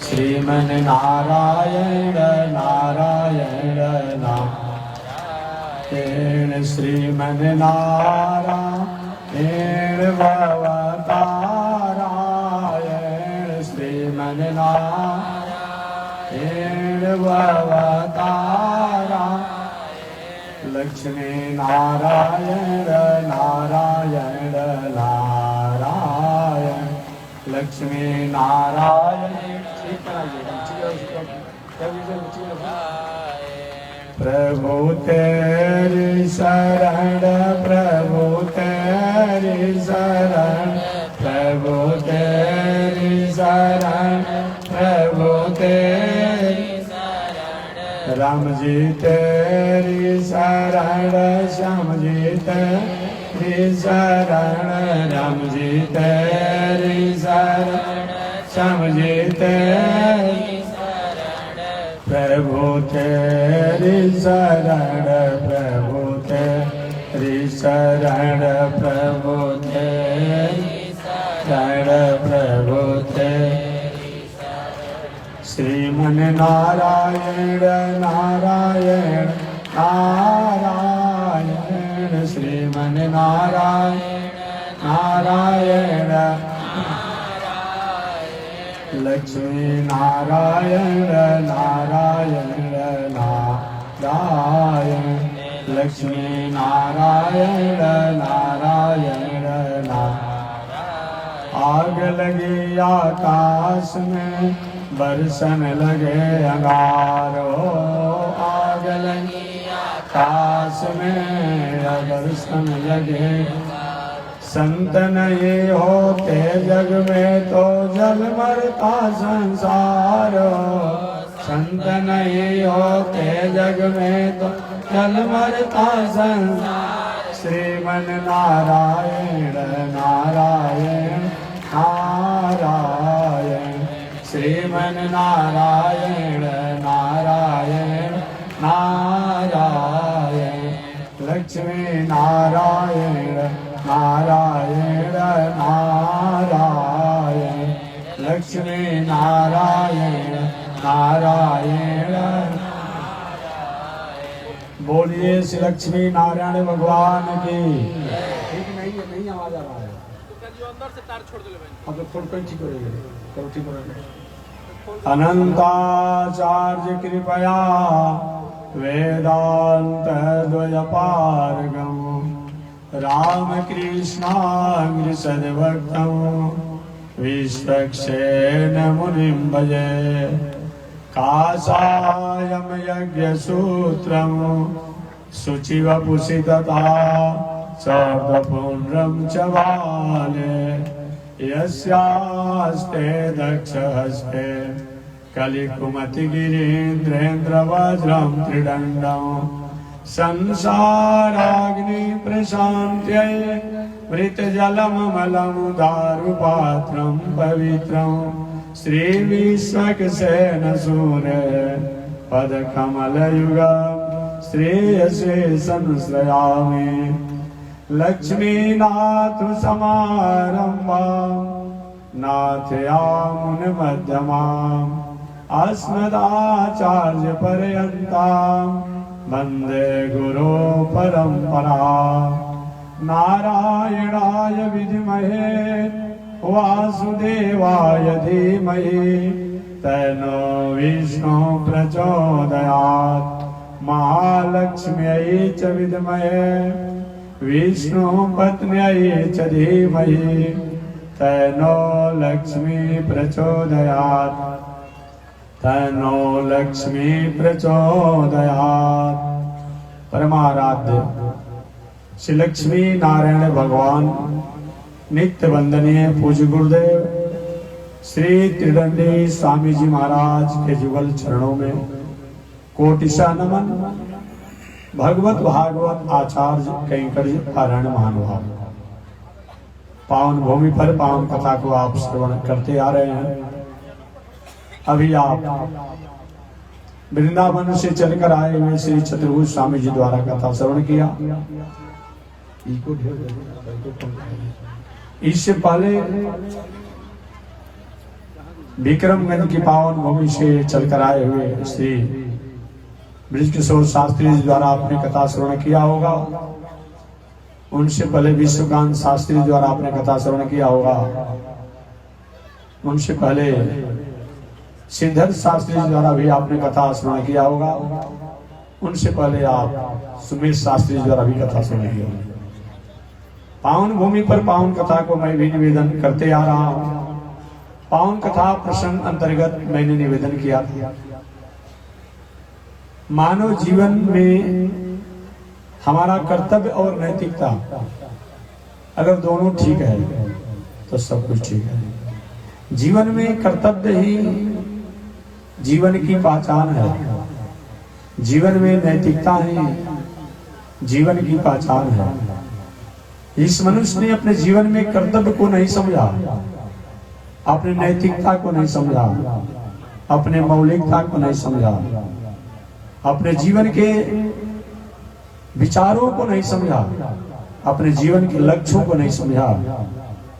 श्रीमन नारायण नारायण नारायण श्रीमन नारायण भवतारायण श्रीमन नारायण भवतारा लक्ष्मी नारायण नारायण नारायण लक्ष्मी नारायण प्रभु तेरी शरण प्रभु तेरी शरण प्रभु तेरी शरण प्रभु तेरी शरण राम जी तेरी शरण श्याम जी तेरी शरण राम जी तेरी शरण श्याम जी तेरी प्रभु तेरी शरण प्रभु तेरी शरण प्रभु तेरी शरण प्रभु तेरी श्रीमन नारायण नारायण नारायण श्रीमन नारायण नारायण लक्ष्मी नारायण नारायण नारायण लक्ष्मी नारायण नारायण नारायण आग लगी आकाश में बरसन लगे अंगारो आग लगी आकाश में बरसन लगे संत नहीं होते जग में तो जल मरता संसार संत नहीं होते जग में तो जल मरता संसार श्रीमन नारायण नारायण नारायण श्रीमन नारायण नारायण नारायण लक्ष्मी नारायण नारायण नारायण लक्ष्मी नारायण नारायण बोलिए श्री लक्ष्मी नारायण भगवान की। ठीक नहीं है, नहीं आवाज आ रहा है तो अंदर से तार छोड़ दे अब तो थोड़ा ठीक करेंगे करो ठीक करेंगे। अनंताचार्य कृपया वेदांत द्वयपारगम रामकृष्णांग्र सद्भक्तं विश्वक्सेन मुनिं भजे काषायं यज्ञसूत्रं शुचिवपुषि तथा शब्दपुण्ड्रं च बाले यस्यास्ते दक्षहस्ते कलिकुमतिगिरीन्द्रेन्द्रवज्रं त्रिदण्डं संसाराग्नि प्रशान्त्यै मृतजलममलं दारुपात्रं पवित्रं श्रीविश्वक्सेन सूरे पदकमलयुगं श्रेयसे संश्रयामि लक्ष्मीनाथ समारम्भां नाथयामुनमध्यमाम् अस्मदाचार्यपर्यन्तां वन्दे गुरो परम्परा नारायणाय विद्महे वासुदेवाय धीमहि तन्नो विष्णु प्रचोदयात् महालक्ष्म्यै च विद्महे विष्णुपत्न्यै च धीमहि तन्नो लक्ष्मी प्रचोदयात् तन्नो लक्ष्मी प्रचोदयात्। परमाराध्य श्री लक्ष्मी नारायण भगवान नित्य वंदनीय पूज्य गुरुदेव श्री त्रिदंडी स्वामी जी महाराज के जुगल चरणों में कोटिशा नमन। भगवत भागवत आचार्य कैंकर्य पारायण महानुभाव पावन भूमि पर पावन कथा को आप श्रवण करते आ रहे हैं। अभी आप वृंदावन से चलकर आए हुए श्री चतुर्भुज स्वामी जी द्वारा कथा श्रवण किया। इससे पहले विक्रमगंज की पावन भूमि से चलकर आए हुए श्री बृजकिशोर शास्त्री जी द्वारा आपने कथा श्रवण किया होगा। उनसे पहले विश्वकांत शास्त्री द्वारा आपने कथा श्रवण किया होगा। उनसे पहले सिद्धार्थ शास्त्री जी द्वारा भी आपने कथा श्रवण किया होगा। उनसे पहले आप सुमेश शास्त्री द्वारा भी कथा श्रवण किया होगा। पावन भूमि पर पावन कथा को मैं भी निवेदन करते आ रहा हूं। पावन कथा प्रसंग अंतर्गत मैंने निवेदन किया था, मानव जीवन में हमारा कर्तव्य और नैतिकता अगर दोनों ठीक है तो सब कुछ ठीक है। जीवन में कर्तव्य ही जीवन की पहचान है, जीवन में नैतिकता ही जीवन की पहचान है। इस मनुष्य ने अपने जीवन में कर्तव्य को नहीं समझा, अपनी नैतिकता को नहीं समझा, अपने मौलिकता को नहीं समझा, अपने जीवन के विचारों को नहीं समझा, अपने जीवन के लक्ष्यों को नहीं समझा।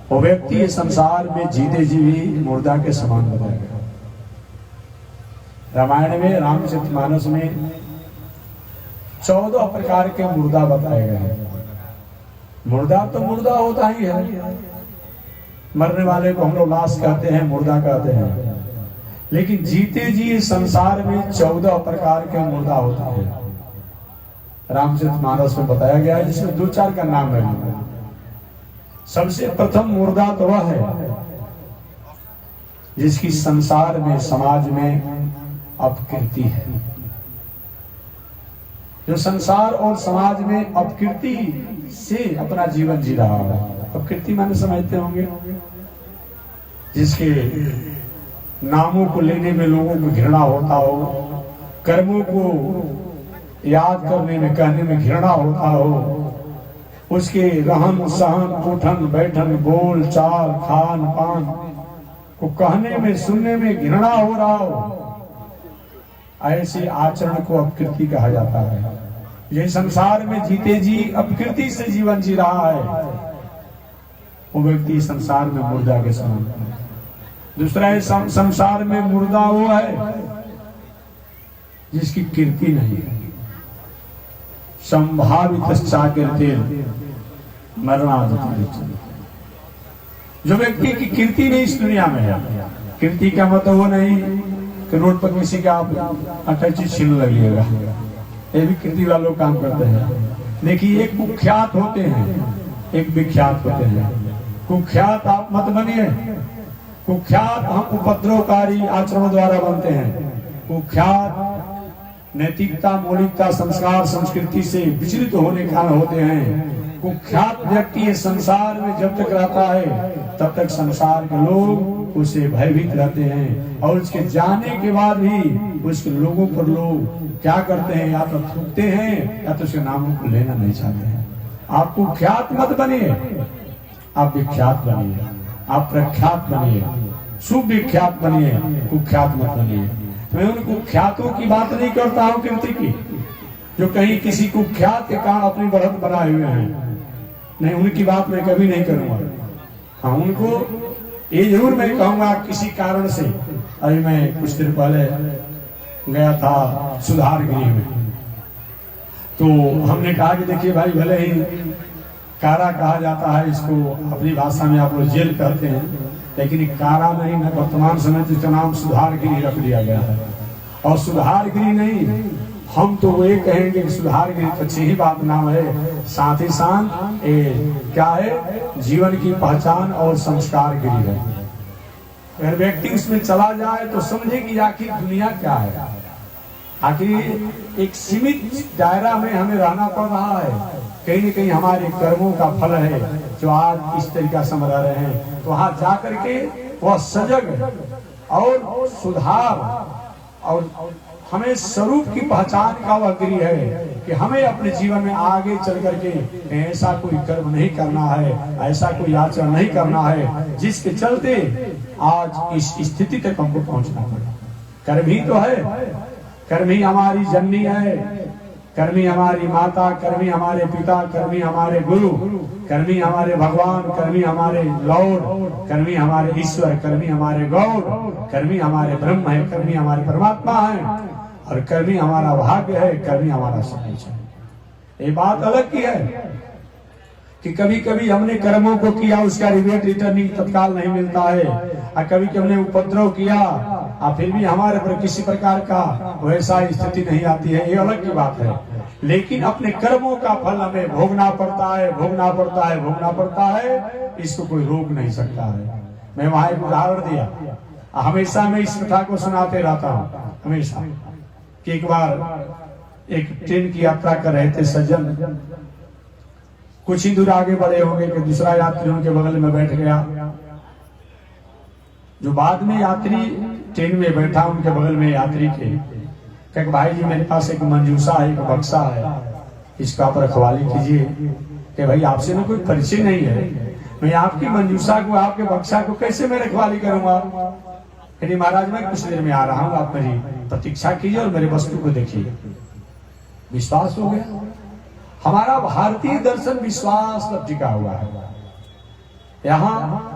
वो व्यक्ति इस संसार में जीते जी भी मुर्दा के समान बताया गया। रामायण में रामचरितमानस में 14 प्रकार के मुर्दा बताए गए हैं। मुर्दा तो मुर्दा होता ही है, मरने वाले को हम लोग लाश कहते हैं, मुर्दा कहते हैं। लेकिन जीते जी संसार में 14 प्रकार के मुर्दा होता है। रामचरितमानस में बताया गया है, जिसमें 2-4 का नाम है। सबसे प्रथम मुर्दा तो वह है जिसकी संसार में समाज में अपकीर्ति है, जो संसार और समाज में अपकीर्ति से अपना जीवन जी रहा है। अपकीर्ति माने समझते होंगे, जिसके नामों को लेने में लोगों को घृणा होता हो, कर्मों को याद करने में कहने में घृणा होता हो, उसके रहन सहन उठन बैठन बोल चाल खान पान को कहने में सुनने में घृणा हो रहा हो, ऐसे आचरण को अपकीर्ति कहा जाता है। ये संसार में जीते जी अपकीर्ति से जीवन जी रहा है, वो व्यक्ति संसार में मुर्दा के समान है। दूसरा है संसार में मुर्दा वो है जिसकी कीर्ति नहीं है। संभावित मरणाधिकारी, जो व्यक्ति की कीर्ति नहीं इस दुनिया में है। कीर्ति का मतलब वो नहीं कि रोड पर किसी का आप अटैची छीन लगिएगा, ये भी कीर्ति वालों काम करते हैं। देखिए, एक कुख्यात होते हैं, एक विख्यात होते हैं। कुख्यात आप मत बनिए। कुख्यात हम उपद्रवकारी आचरण द्वारा बनते हैं। कुख्यात नैतिकता मौलिकता संस्कार संस्कृति से विचलित होने के कारण होते हैं। कुख्यात व्यक्ति संसार में जब तक रहता है तब तक संसार के लोग उसे भयभीत रहते हैं, और उसके जाने के बाद भी उसके लोगों पर लोग क्या करते हैं, या तो थूकते हैं या तो उसके नामों को लेना नहीं चाहते हैं। आप कुख्यात मत बनिए, आप विख्यात बनिए, आप प्रख्यात बनिए, सुविख्यात बनिए, कुख्यात मत बनिए। मैं उन कुख्यातों की बात नहीं करता हूँ कीर्ति की, जो कहीं किसी कुख्यात के कारण अपनी बढ़त बनाए हुए हैं, नहीं, उनकी बात मैं कभी नहीं करूंगा। हाँ, उनको ये जरूर मैं कहूंगा किसी कारण से। अभी मैं कुछ दिन पहले गया था सुधार गृह में, तो हमने कहा कि देखिए भाई, भले ही कारा कहा जाता है इसको, अपनी भाषा में आप लोग जेल कहते हैं, लेकिन कारा नहीं, वर्तमान समय जिसका नाम सुधार गृह रख दिया गया है। और सुधार गृह नहीं, हम तो वो ये कहेंगे कि सुधार गृह तो अच्छी ही बात नाम है, साथ ही साथ क्या है, जीवन की पहचान और संस्कार गृह है। अगर व्यक्ति उसमें चला जाए तो समझे कि आखिर दुनिया क्या है। आखिर एक सीमित दायरा में हमें रहना पड़ रहा है। कहीं न कहीं हमारे कर्मों का फल है जो आज इस तरीका से हम रह रहे हैं। तो वहां जाकर के वह सजग और सुधार और हमें स्वरूप की पहचान का वह गृह है कि हमें अपने जीवन में आगे चल करके ऐसा कोई कर्म नहीं करना है, ऐसा कोई आचरण नहीं करना है जिसके चलते आज इस स्थिति तक हमको पहुंचना पड़े। कर्म ही तो है, कर्म ही हमारी जननी है, कर्मी हमारी माता, कर्मी हमारे पिता, कर्मी हमारे गुरु, कर्मी हमारे भगवान, कर्मी हमारे लॉर्ड, कर्मी हमारे ईश्वर, कर्मी हमारे गौड, कर्मी हमारे ब्रह्म है, कर्मी हमारे परमात्मा है, और कर्मी हमारा भाग्य है, कर्मी हमारा समय है। ये बात अलग की है कि कभी कभी हमने कर्मों को किया, उसका रिवेट रिटर्निंग तत्काल नहीं मिलता है, और कभी कभी हमने उपद्रव किया और फिर भी हमारे पर किसी प्रकार का वैसा स्थिति नहीं आती है, ये अलग की बात है। लेकिन अपने कर्मों का फल हमें भोगना पड़ता है, भोगना पड़ता है, भोगना पड़ता है, इसको कोई रोक नहीं सकता है। मैं वहां एक उदाहरण दिया, हमेशा मैं इस कथा को सुनाते रहता हूँ हमेशा, कि एक बार एक ट्रेन की यात्रा कर रहे थे सज्जन, कुछ ही दूर आगे बढ़े होंगे कि दूसरा यात्री उनके बगल में बैठ गया। जो बाद में यात्री ट्रेन में बैठा उनके बगल में यात्री के, कहे भाई जी मेरे पास एक मंजूसा है, एक बक्सा है, इसका आप रखवाली कीजिए। कि भाई आपसे में कोई परिचय नहीं है, मैं आपकी मंजूसा को, आपके बक्सा को कैसे मैं रखवाली करूंगा। यदि महाराज मैं कुछ देर में आ रहा हूँ, आप मेरी प्रतीक्षा कीजिए और मेरे वस्तु को देखिए। विश्वास हो गया। हमारा भारतीय दर्शन विश्वास पर टिका हुआ है, यहाँ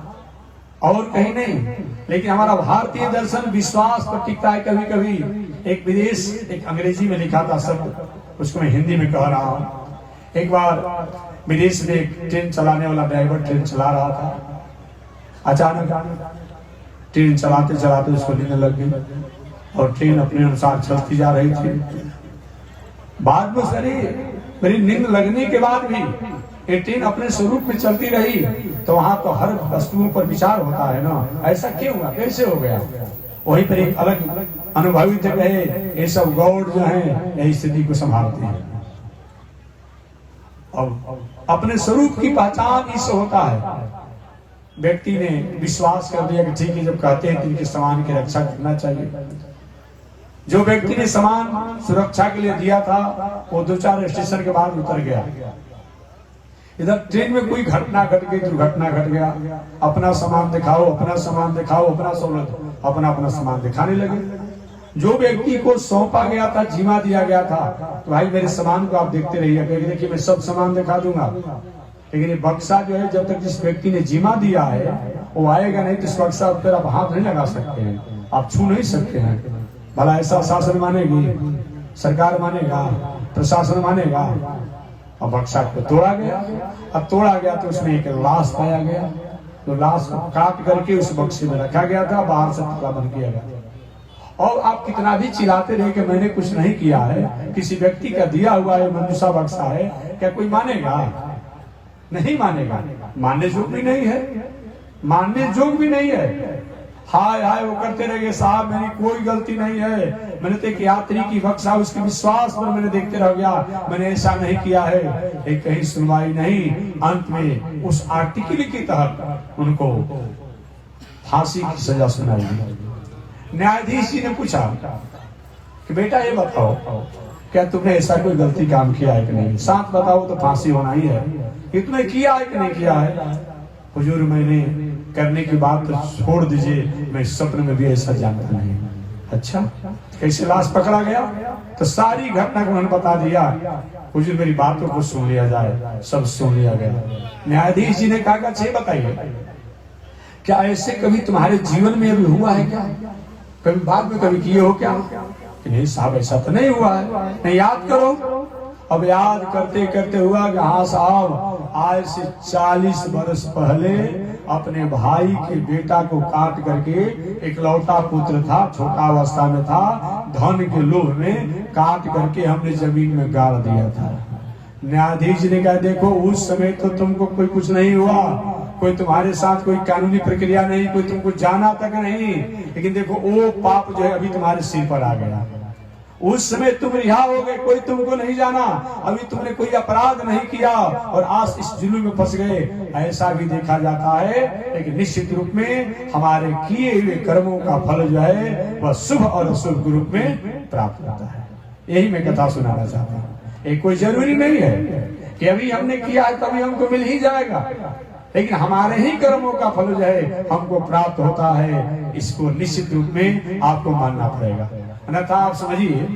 और कहीं नहीं, लेकिन हमारा भारतीय दर्शन विश्वास पर टिकता है। कभी कभी एक विदेश, एक अंग्रेजी में लिखा था शब्द, उसको मैं हिंदी में कह रहा हूं। एक बार विदेश में एक ट्रेन चलाने वाला ड्राइवर ट्रेन चला रहा था, अचानक ट्रेन चलाते चलाते उसको नींद लग गई और ट्रेन अपने अनुसार चलती जा रही थी। बाद में सारी मेरी नींद लगने के बाद भी ये ट्रेन अपने स्वरूप में चलती रही, तो वहां तो हर वस्तुओं पर विचार होता है ना, ऐसा क्यों हुआ, कैसे हो गया। वहीं पर एक अलग अनुभवी थे, कहे ये सब गौड़ जो है यही स्थिति को संभालते हैं। अब अपने स्वरूप की पहचान इससे होता है। व्यक्ति ने विश्वास कर दिया कि ठीक है, जब कहते हैं इनके सामान की रक्षा करना चाहिए। जो व्यक्ति ने सामान सुरक्षा के लिए दिया था वो 2-4 स्टेशन के बाद उतर गया। इधर ट्रेन में कोई घटना घट गई, दुर्घटना घट गया, अपना सामान दिखाओ, अपना सामान दिखाओ, अपना सहूलत, अपना अपना सामान दिखाने लगे। जो व्यक्ति को सौंपा गया था, जिम्मा दिया गया था, तो भाई मेरे सामान को आप देखते रहिए, देखिए मैं सब सामान दिखा दूंगा। लेकिन ये बक्सा जो है, जब तक जिस व्यक्ति ने जिम्मा दिया है वो आएगा नहीं, तो इस बक्सा पर आप हाथ नहीं लगा सकते हैं, आप छू नहीं सकते हैं। भला ऐसा शासन मानेगी, सरकार मानेगा, प्रशासन मानेगा। और बक्सा को तोड़ा गया। अब तोड़ा गया तो उसमें एक लाश पाया गया, तो लाश को काट करके उस बक्से में रखा गया था, बाहर से टुकड़ा बंद किया गया। और आप कितना भी चिल्लाते रहे कि मैंने कुछ नहीं किया है, किसी व्यक्ति का दिया हुआ है मंजूसा बक्सा है, क्या कोई मानेगा? नहीं मानेगा। मानने जोग भी नहीं है, मानने जोग भी नहीं है। हाय हाय वो करते रहे, साहब मेरी कोई गलती नहीं है, मैंने तो एक यात्री की बक्सा उसके विश्वास पर मैंने देखते रह गया, मैंने ऐसा नहीं किया है। एक कहीं सुनवाई नहीं। अंत में उस आर्टिकल के तहत उनको फांसी की सजा सुनाई गई। न्यायाधीश जी ने पूछा कि बेटा ये बताओ, क्या तुमने ऐसा कोई गलती काम किया है कि नहीं? साथ बताओ तो फांसी होना ही है। ये तुमने किया है कि नहीं किया है? हुजूर मैंने करने की बात तो छोड़ दीजिए, मैं सपने में भी ऐसा जानता नहीं। अच्छा, कैसे लाश पकड़ा गया? तो सारी घटना को उन्होंने बता दिया। हुजूर मेरी बातों को सुन लिया जाए। सब सुन लिया गया। न्यायाधीश जी ने कहा अच्छा बताइए, क्या ऐसे कभी तुम्हारे जीवन में अभी हुआ है क्या? कभी बाद में कभी किए हो क्या? कि नहीं साहब ऐसा तो नहीं हुआ है। नहीं, याद करो। अब याद करते करते हुआ कि हाँ साहब, आज से 40 वर्ष पहले अपने भाई के बेटा को काट करके, एक लौटा पुत्र था, छोटा अवस्था में था, धन के लोभ में काट करके हमने जमीन में गाड़ दिया था। न्यायाधीश ने कहा देखो उस समय तो तुमको कोई कुछ नहीं हुआ, कोई तुम्हारे साथ कोई कानूनी प्रक्रिया नहीं, कोई तुमको जाना तक नहीं, लेकिन देखो वो पाप जो है अभी तुम्हारे सिर पर आ गया। उस समय तुम रिहा हो गए, कोई तुमको नहीं जाना, अभी तुमने कोई अपराध नहीं किया और आज इस जुल्म में फंस गए। ऐसा भी देखा जाता है, लेकिन निश्चित रूप में हमारे किए हुए कर्मों का फल जो है वह शुभ और अशुभ रूप में प्राप्त होता है। यही मैं कथा सुनाना चाहता हूँ। एक कोई जरूरी नहीं है कि अभी हमने किया है तभी हमको मिल ही जाएगा, लेकिन हमारे ही कर्मों का फल जो है हमको प्राप्त होता है। इसको निश्चित रूप में आपको मानना पड़ेगा। अन्यथा आप समझिए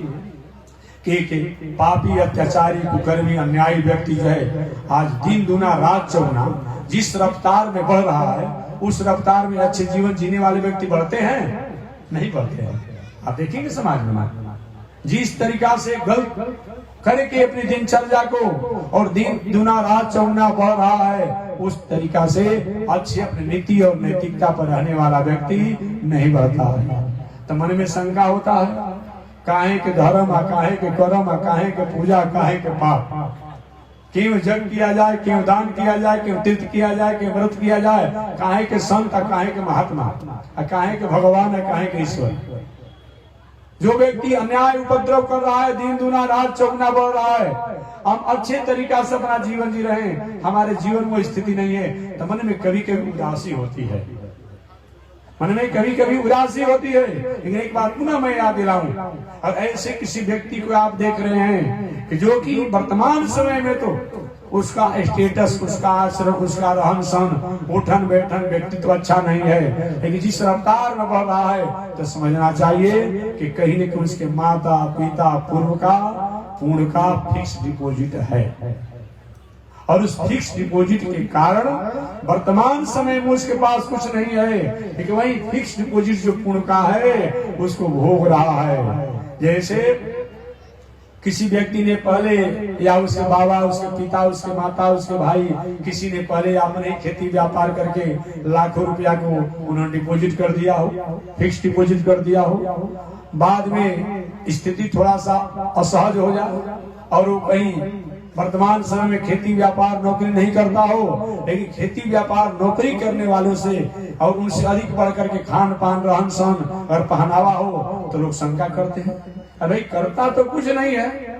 कि पापी, अत्याचारी, कुकर्मी, अन्यायी व्यक्ति जो है आज दिन दुना रात चौगुना जिस रफ्तार में बढ़ रहा है, उस रफ्तार में अच्छे जीवन जीने वाले व्यक्ति बढ़ते हैं? नहीं बढ़ते हैं। आप देखेंगे समाज में जिस तरीका से गलत करके अपनी दिनचर्या को और दिन दुना रात चौगुना बढ़ रहा है, उस तरीका से अच्छे अपनी नीति और नैतिकता पर रहने वाला व्यक्ति नहीं बढ़ता है। तो मन में शंका होता है, काहे के धर्म, काहे के कर्म, काहे के पूजा, काहे के पाप, क्यों जग किया जाए, क्यों दान किया जाए, क्यों तीर्थ किया जाए, क्यों व्रत किया जाए, काहे के संत, काहे के महात्मा, काहे के भगवान, काहे के ईश्वर। जो व्यक्ति अन्याय उपद्रव कर रहा है, दिन दुना रात चौगुना बढ़ रहा है, हम अच्छे तरीका से अपना जीवन जी रहे हैं, हमारे जीवन में स्थिति नहीं है, तो मन में कभी कभी उदासी होती है, मन में कभी कभी उदासी होती है। लेकिन एक बात पुनः मैं याद दिलाऊं, और ऐसे किसी व्यक्ति को आप देख रहे हैं कि जो कि वर्तमान समय में तो उसका स्टेटस, उसका आश्रम, उसका रहन सहन, उठन बैठन, व्यक्तित्व अच्छा नहीं है, लेकिन जिस रफ्तार में बढ़ रहा है तो समझना चाहिए कि कहीं न कहीं उसके माता पिता पूर्व का पूर्ण का फिक्स डिपॉजिट है, और उस फिक्स डिपॉजिट के कारण वर्तमान समय में उसके पास कुछ नहीं है, लेकिन वही फिक्स डिपॉजिट जो पूर्ण का है उसको भोग रहा है। जैसे किसी व्यक्ति ने पहले, या उसके बाबा, उसके पिता, उसके माता, उसके भाई, किसी ने पहले अपने खेती व्यापार करके लाखों रुपया को उन्होंने डिपॉजिट कर दिया हो, फिक्स डिपॉजिट कर दिया हो, बाद में स्थिति थोड़ा सा असहज हो जाए और वो कहीं वर्तमान समय में खेती व्यापार नौकरी नहीं करता हो, लेकिन खेती व्यापार नौकरी करने वालों से और उनसे अधिक बढ़ करके खान पान, रहन सहन और पहनावा हो, तो लोग शंका करते हैं, अरे करता तो कुछ नहीं है,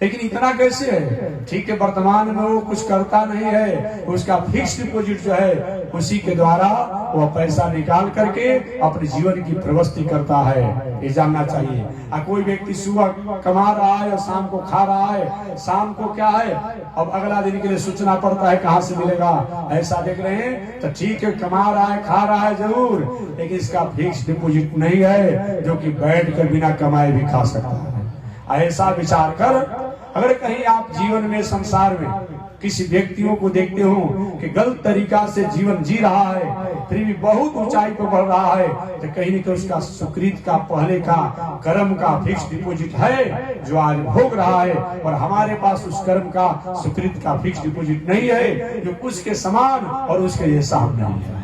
लेकिन इतना कैसे है? ठीक है, वर्तमान में वो कुछ करता नहीं है, उसका फिक्स डिपॉजिट जो है उसी के द्वारा वो पैसा निकाल करके अपने जीवन की प्रवृत्ति करता है, ये जानना चाहिए। कोई व्यक्ति सुबह कमा रहा है और शाम को खा रहा है, शाम को क्या है अब अगला दिन के लिए सोचना पड़ता है कहाँ से मिलेगा, ऐसा देख रहे हैं तो ठीक है, कमा रहा है, खा रहा है जरूर, लेकिन इसका फिक्स डिपॉजिट नहीं है जो कि बैठ कर बिना कमाए भी खा सकता है। ऐसा विचार कर अगर कहीं आप जीवन में, संसार में किसी व्यक्तियों को देखते हो कि गलत तरीका से जीवन जी रहा है, फिर भी बहुत ऊंचाई पर बढ़ रहा है, तो कहीं न कहीं उसका सुकृत का, पहले का कर्म का फिक्स डिपॉजिट है जो आज भोग रहा है, और हमारे पास उस कर्म का, सुकृत का फिक्स डिपॉजिट नहीं है जो उसके समान और उसके जैसा हम नहीं है।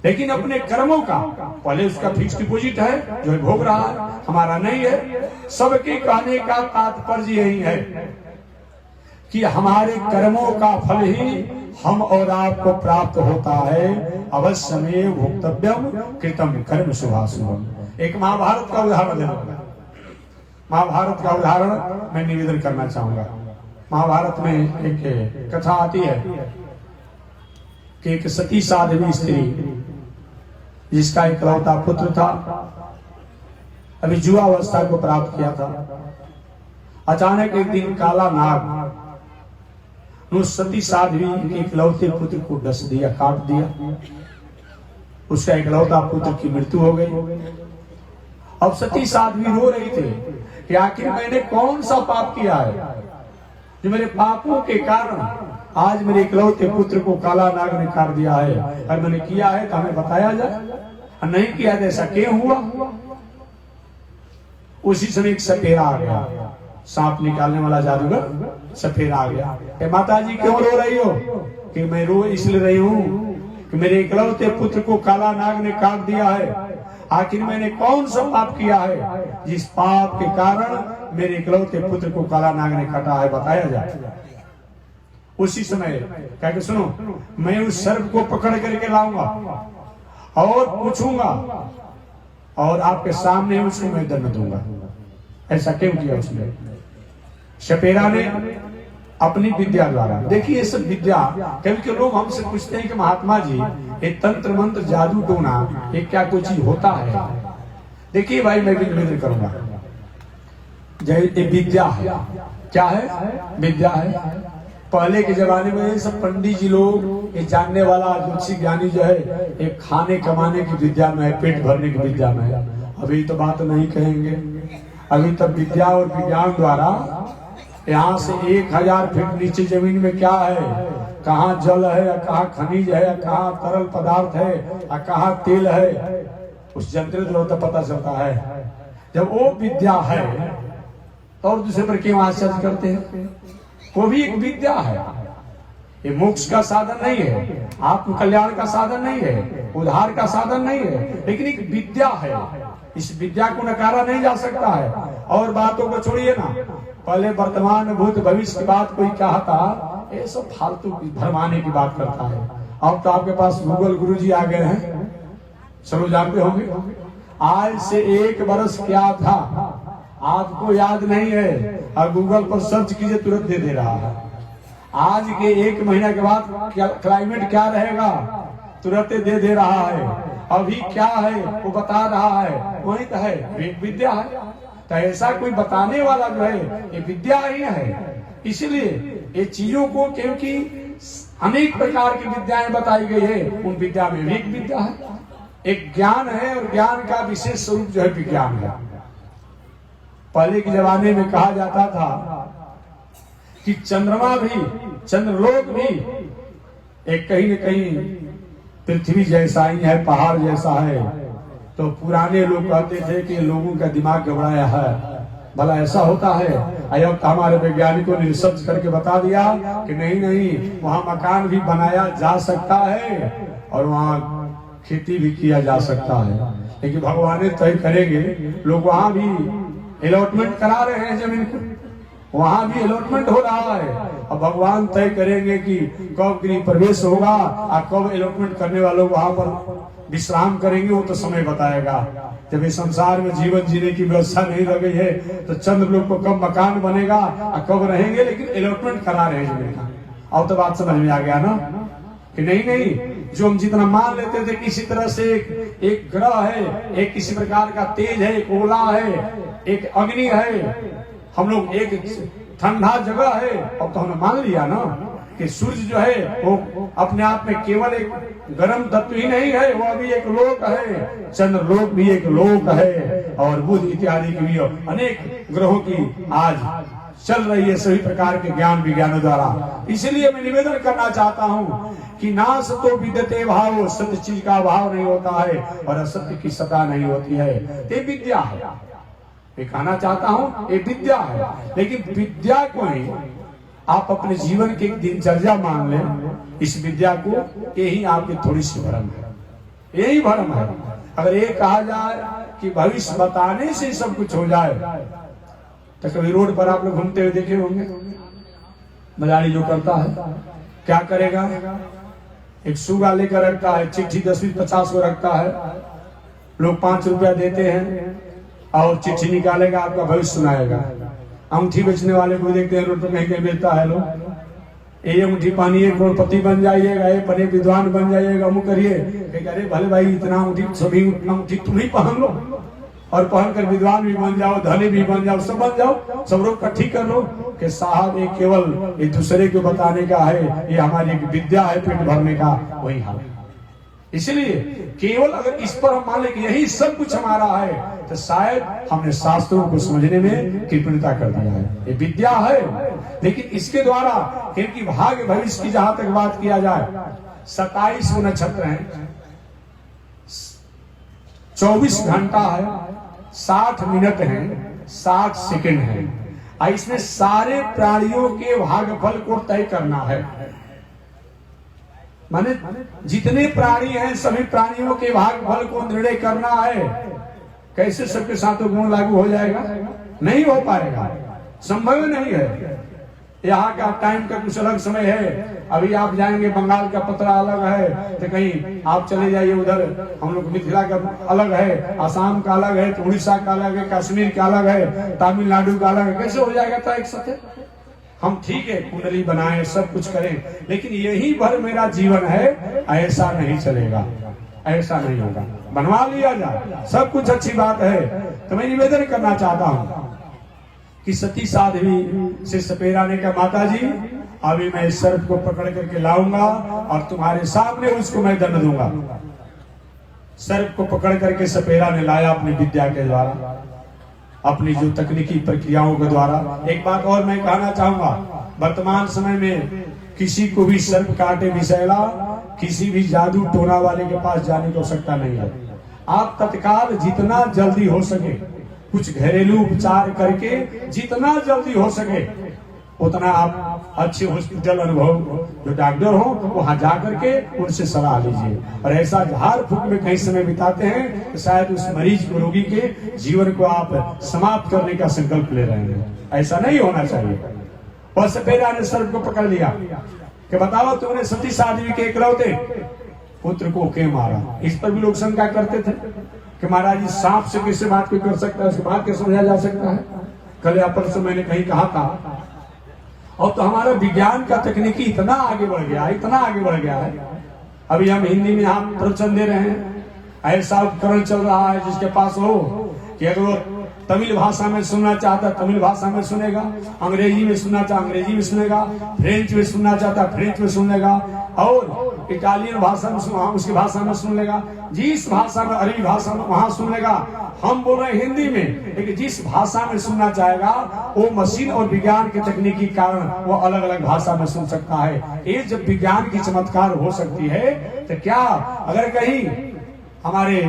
लेकिन अपने कर्मों का पहले उसका फिक्स डिपॉजिट है जो भोग रहा है, हमारा नहीं है। सबके कहने का तात्पर्य यही है कि हमारे कर्मों का फल ही हम और आपको प्राप्त होता है। अवश्यमेव भोक्तव्यम कृतम कर्म शुभाशुभम। एक महाभारत का उदाहरण देना, महाभारत का उदाहरण मैं निवेदन करना चाहूंगा। महाभारत में एक कथा आती है कि एक सती साध्वी स्त्री जिसका इकलौता पुत्र था, अभी जुआवस्था को प्राप्त किया था, अचानक एक दिन काला नाग उस सती साध्वी के इकलौते पुत्र को डस दिया, काट दिया, उसका इकलौता पुत्र की मृत्यु हो गई। अब सती साध्वी रो रही थी कि आखिर मैंने कौन सा पाप किया है जो मेरे पापों के कारण आज मेरे इकलौते पुत्र को काला नाग ने काट दिया है। अगर मैंने किया है तो हमें बताया जाए, और नहीं किया है तो ऐसा क्यों हुआ। उसी समय एक सपेरा आ गया, सांप निकालने वाला जादूगर सपेरा आ गया। माता जी क्यों रो रही हो? कि मैं रो इसलिए रही हूँ कि मेरे इकलौते पुत्र को काला नाग ने काट दिया है। आखिर मैंने कौन सा पाप किया है जिस पाप के कारण मेरे इकलौते पुत्र को काला नाग ने काटा है, बताया जाए। उसी समय कह के सुनो, मैं उस सर्प को पकड़ करके लाऊंगा और पूछूंगा और आपके सामने उसको मैं दंड दूंगा। ऐसा क्यों किया उसने? सपेरा ने अपनी विद्या द्वारा। देखिए ये सब विद्या, कभी लोग हमसे पूछते हैं कि महात्मा जी ये तंत्र मंत्र जादू टोना ये क्या कोई चीज होता है? देखिए भाई, मैं भी निवेदन करूंगा, ये विद्या है। क्या है? विद्या है। पहले के जमाने में ये सब पंडित जी लोग, ये जानने वाला ज्योतिषी ज्ञानी जो है, एक खाने कमाने की विद्या में है, पेट भरने की विद्या में है। अभी तो बात नहीं कहेंगे। अभी तक विद्या और विज्ञान द्वारा यहाँ से 1000 फीट नीचे जमीन में क्या है, कहाँ जल है या कहाँ खनिज है या कहाँ तरल पदार्थ है या कहाँ तेल है, उस यंत्र द्वारा पता चलता है। जब वो विद्या है तो और दूसरे पर क्यों आश्चर्य करते हैं? वो भी एक विद्या है। ये मोक्ष का साधन नहीं है, आत्म कल्याण का साधन नहीं है, उद्धार का साधन नहीं है, लेकिन एक विद्या है। इस विद्या को नकारा नहीं जा सकता है। और बातों को छोड़िए ना, पहले वर्तमान भूत भविष्य की बात कोई कहता, ये सब फालतू भरमाने की बात करता है। अब तो आपके पास गूगल गुरुजी आ गए हैं, चलो जानते होंगे। आज से 1 वर्ष क्या था आपको याद नहीं है, और गूगल पर सर्च कीजिए तुरंत दे रहा है। आज के 1 महीना के बाद क्लाइमेट क्या रहेगा तुरंत दे रहा है। अभी क्या है वो बता रहा है, वही तो है, विद्या है। तो ऐसा कोई बताने वाला जो है ये विद्या ही है। इसलिए ये चीजों को, क्योंकि अनेक प्रकार की विद्याएं बताई गई है, उन विद्या में भी एक विद्या है, एक ज्ञान है, और ज्ञान का विशेष स्वरूप जो है विज्ञान है। पहले के जमाने में कहा जाता था कि चंद्रमा भी, चंद्रलोक भी एक कहीं न कहीं पृथ्वी जैसा ही है, पहाड़ जैसा है। तो पुराने लोग कहते थे कि लोगों का दिमाग घबराया है, भला ऐसा होता है। अब हमारे वैज्ञानिकों ने रिसर्च करके बता दिया कि नहीं, वहाँ मकान भी बनाया जा सकता है और वहाँ खेती भी किया जा सकता है। लेकिन भगवान तय करेंगे, लोग वहाँ भी अलॉटमेंट करा रहे हैं जमीन को, वहां भी अलॉटमेंट हो रहा है। अब भगवान तय करेंगे कि कब गृह प्रवेश होगा और कब अलॉटमेंट करने वालों वहां पर विश्राम करेंगे, वो तो समय बताएगा। जब इस संसार में जीवन जीने की व्यवस्था नहीं रह गई है तो चंद्र लोग को कब मकान बनेगा और कब रहेंगे, लेकिन अलॉटमेंट करा रहे हैं जमीन का। अब तो बात समझ में आ गया ना कि नहीं, जो हम जितना मान लेते थे किसी तरह से एक ग्रह है, एक किसी प्रकार का तेज है, एक ओला है, एक अग्नि है, हम लोग एक ठंडा जगह है। अब तो हमने मान लिया ना कि सूर्य जो है वो अपने आप में केवल एक गर्म तत्व ही नहीं है, वो भी एक लोक है, चंद्र लोक भी एक लोक है, और बुध इत्यादि की भी अनेक ग्रहों की आज चल रही है सभी प्रकार के ज्ञान विज्ञानों द्वारा। इसलिए मैं निवेदन करना चाहता हूँ कि नास तो विद्यते भाव, सत्य चीज का भाव नहीं होता है और असत्य की सत्ता नहीं होती है। ये विद्या है, मैं कहना चाहता हूँ ये विद्या है। लेकिन विद्या को ही आप अपने जीवन की एक दिनचर्या मान लें, इस विद्या को, यही आपकी थोड़ी सी भरम है, यही भरम है। अगर ये कहा जाए कि भविष्य बताने से सब कुछ हो जाए, तो कभी रोड पर आप लोग घूमते हुए देखे होंगे, मजारी जो करता है क्या करेगा, एक सुगा लेकर रखता है, चिट्ठी 10-20-50 को रखता है, लोग 5 रुपया देते हैं और चिट्ठी निकालेगा, आपका भविष्य सुनाएगा। अंगूठी बेचने वाले को देखते हैं रोड पर कहीं कहीं बेचता है लोग, ये अंगूठी पानिए करोड़पति बन जाइएगा, ये बने विद्वान बन जाइएगा, मुँह करिए। अरे भले भाई, इतना अंगूठी सभी अंगूठी तुम ही पहन लो और पहनकर विद्वान भी बन जाओ, धनी भी बन जाओ, सब बन जाओ, सब लोग इकट्ठी कर लो कि साहब ये केवल एक दूसरे को बताने का है, ये हमारी एक विद्या है पेट भरने का, वही हाल। इसलिए केवल अगर इस पर हम मान लें कि यही सब कुछ हमारा है, तो शायद हमने शास्त्रों को समझने में कृपणता कर दिया है। ये विद्या है, लेकिन इसके द्वारा, क्योंकि भाग्य भविष्य की जहां तक बात किया जाए, 27 नक्षत्र हैं, 24 घंटा है, 60 मिनट है, 60 सेकंड है। इसमें सारे प्राणियों के भाग्यफल को तय करना है। माने जितने प्राणी हैं सभी प्राणियों के भाग्यफल को निर्णय करना है। कैसे सबके साथ गुण लागू हो जाएगा? नहीं हो पाएगा, संभव नहीं है। यहाँ का टाइम का कुछ अलग समय है। अभी आप जाएंगे बंगाल का पतरा अलग है, तो कहीं आप चले जाइए उधर, हम लोग मिथिला का अलग है, आसाम का अलग है, तो उड़ीसा का अलग है, कश्मीर का अलग है, तमिलनाडु का अलग है। कैसे हो जाएगा? तो एक साथ हम ठीक है कुंडली बनाएं, सब कुछ करें, लेकिन यही भर मेरा जीवन है, ऐसा नहीं चलेगा, ऐसा नहीं होगा। बनवा लिया जाए, सब कुछ अच्छी बात है। तो मैं निवेदन करना चाहता हूँ कि सती साध्वी से सपेरा ने कहा, माता जी अभी मैं इस सर्प को पकड़ करके लाऊंगा और तुम्हारे सामने उसको मैं दंड दूंगा। सर्प को पकड़ करके सपेरा ने लाया अपनी विद्या के द्वारा, अपनी जो तकनीकी प्रक्रियाओं के द्वारा। एक बात और मैं कहना चाहूंगा, वर्तमान समय में किसी को भी सर्प काटे विषैला किसी भी जादू टोना वाले के पास जाने की आवश्यकता नहीं है। आप तत्काल जितना जल्दी हो सके कुछ घरेलू उपचार करके जितना जल्दी हो सके उतना आप अच्छे हॉस्पिटल अनुभव जो डॉक्टर हो वहां जाकर के उनसे सलाह लीजिए। और ऐसा झाड़ फूक में कहीं समय बिताते हैं तो शायद उस मरीज को, रोगी के जीवन को आप समाप्त करने का संकल्प ले रहे हैं। ऐसा नहीं होना चाहिए। और सपेरा ने सर्प को पकड़ लिया कि बताओ तुमने सतीश आदमी के इकलौते पुत्र को क्यों मारा। इस पर भी लोग शंका करते थे कि महाराज जी सांप से कैसे बात कोई कर सकता है, उसकी बात कैसे समझा जा सकता है। कल या परसों मैंने कहीं कहा था, और तो हमारा विज्ञान का तकनीकी इतना आगे बढ़ गया, इतना आगे बढ़ गया है। अभी हम हिंदी में यहाँ प्रवचन दे रहे हैं, ऐसा उपकरण चल रहा है जिसके पास हो कि अगर वो तमिल भाषा में सुनना चाहता तमिल भाषा में सुनेगा, अंग्रेजी में सुनना चाहता अंग्रेजी में सुनेगा, फ्रेंच में सुनना चाहता फ्रेंच में सुन लेगा, और इटालियन भाषा में उसकी भाषा में सुन लेगा, जिस भाषा में अरबी भाषा में वहां सुन लेगा। हम बोल रहे हैं हिंदी में, लेकिन जिस भाषा में सुनना चाहेगा वो मशीन और विज्ञान के तकनीकी कारण वो अलग अलग भाषा में सुन सकता है। ये जब विज्ञान की चमत्कार हो सकती है तो क्या अगर कहीं हमारे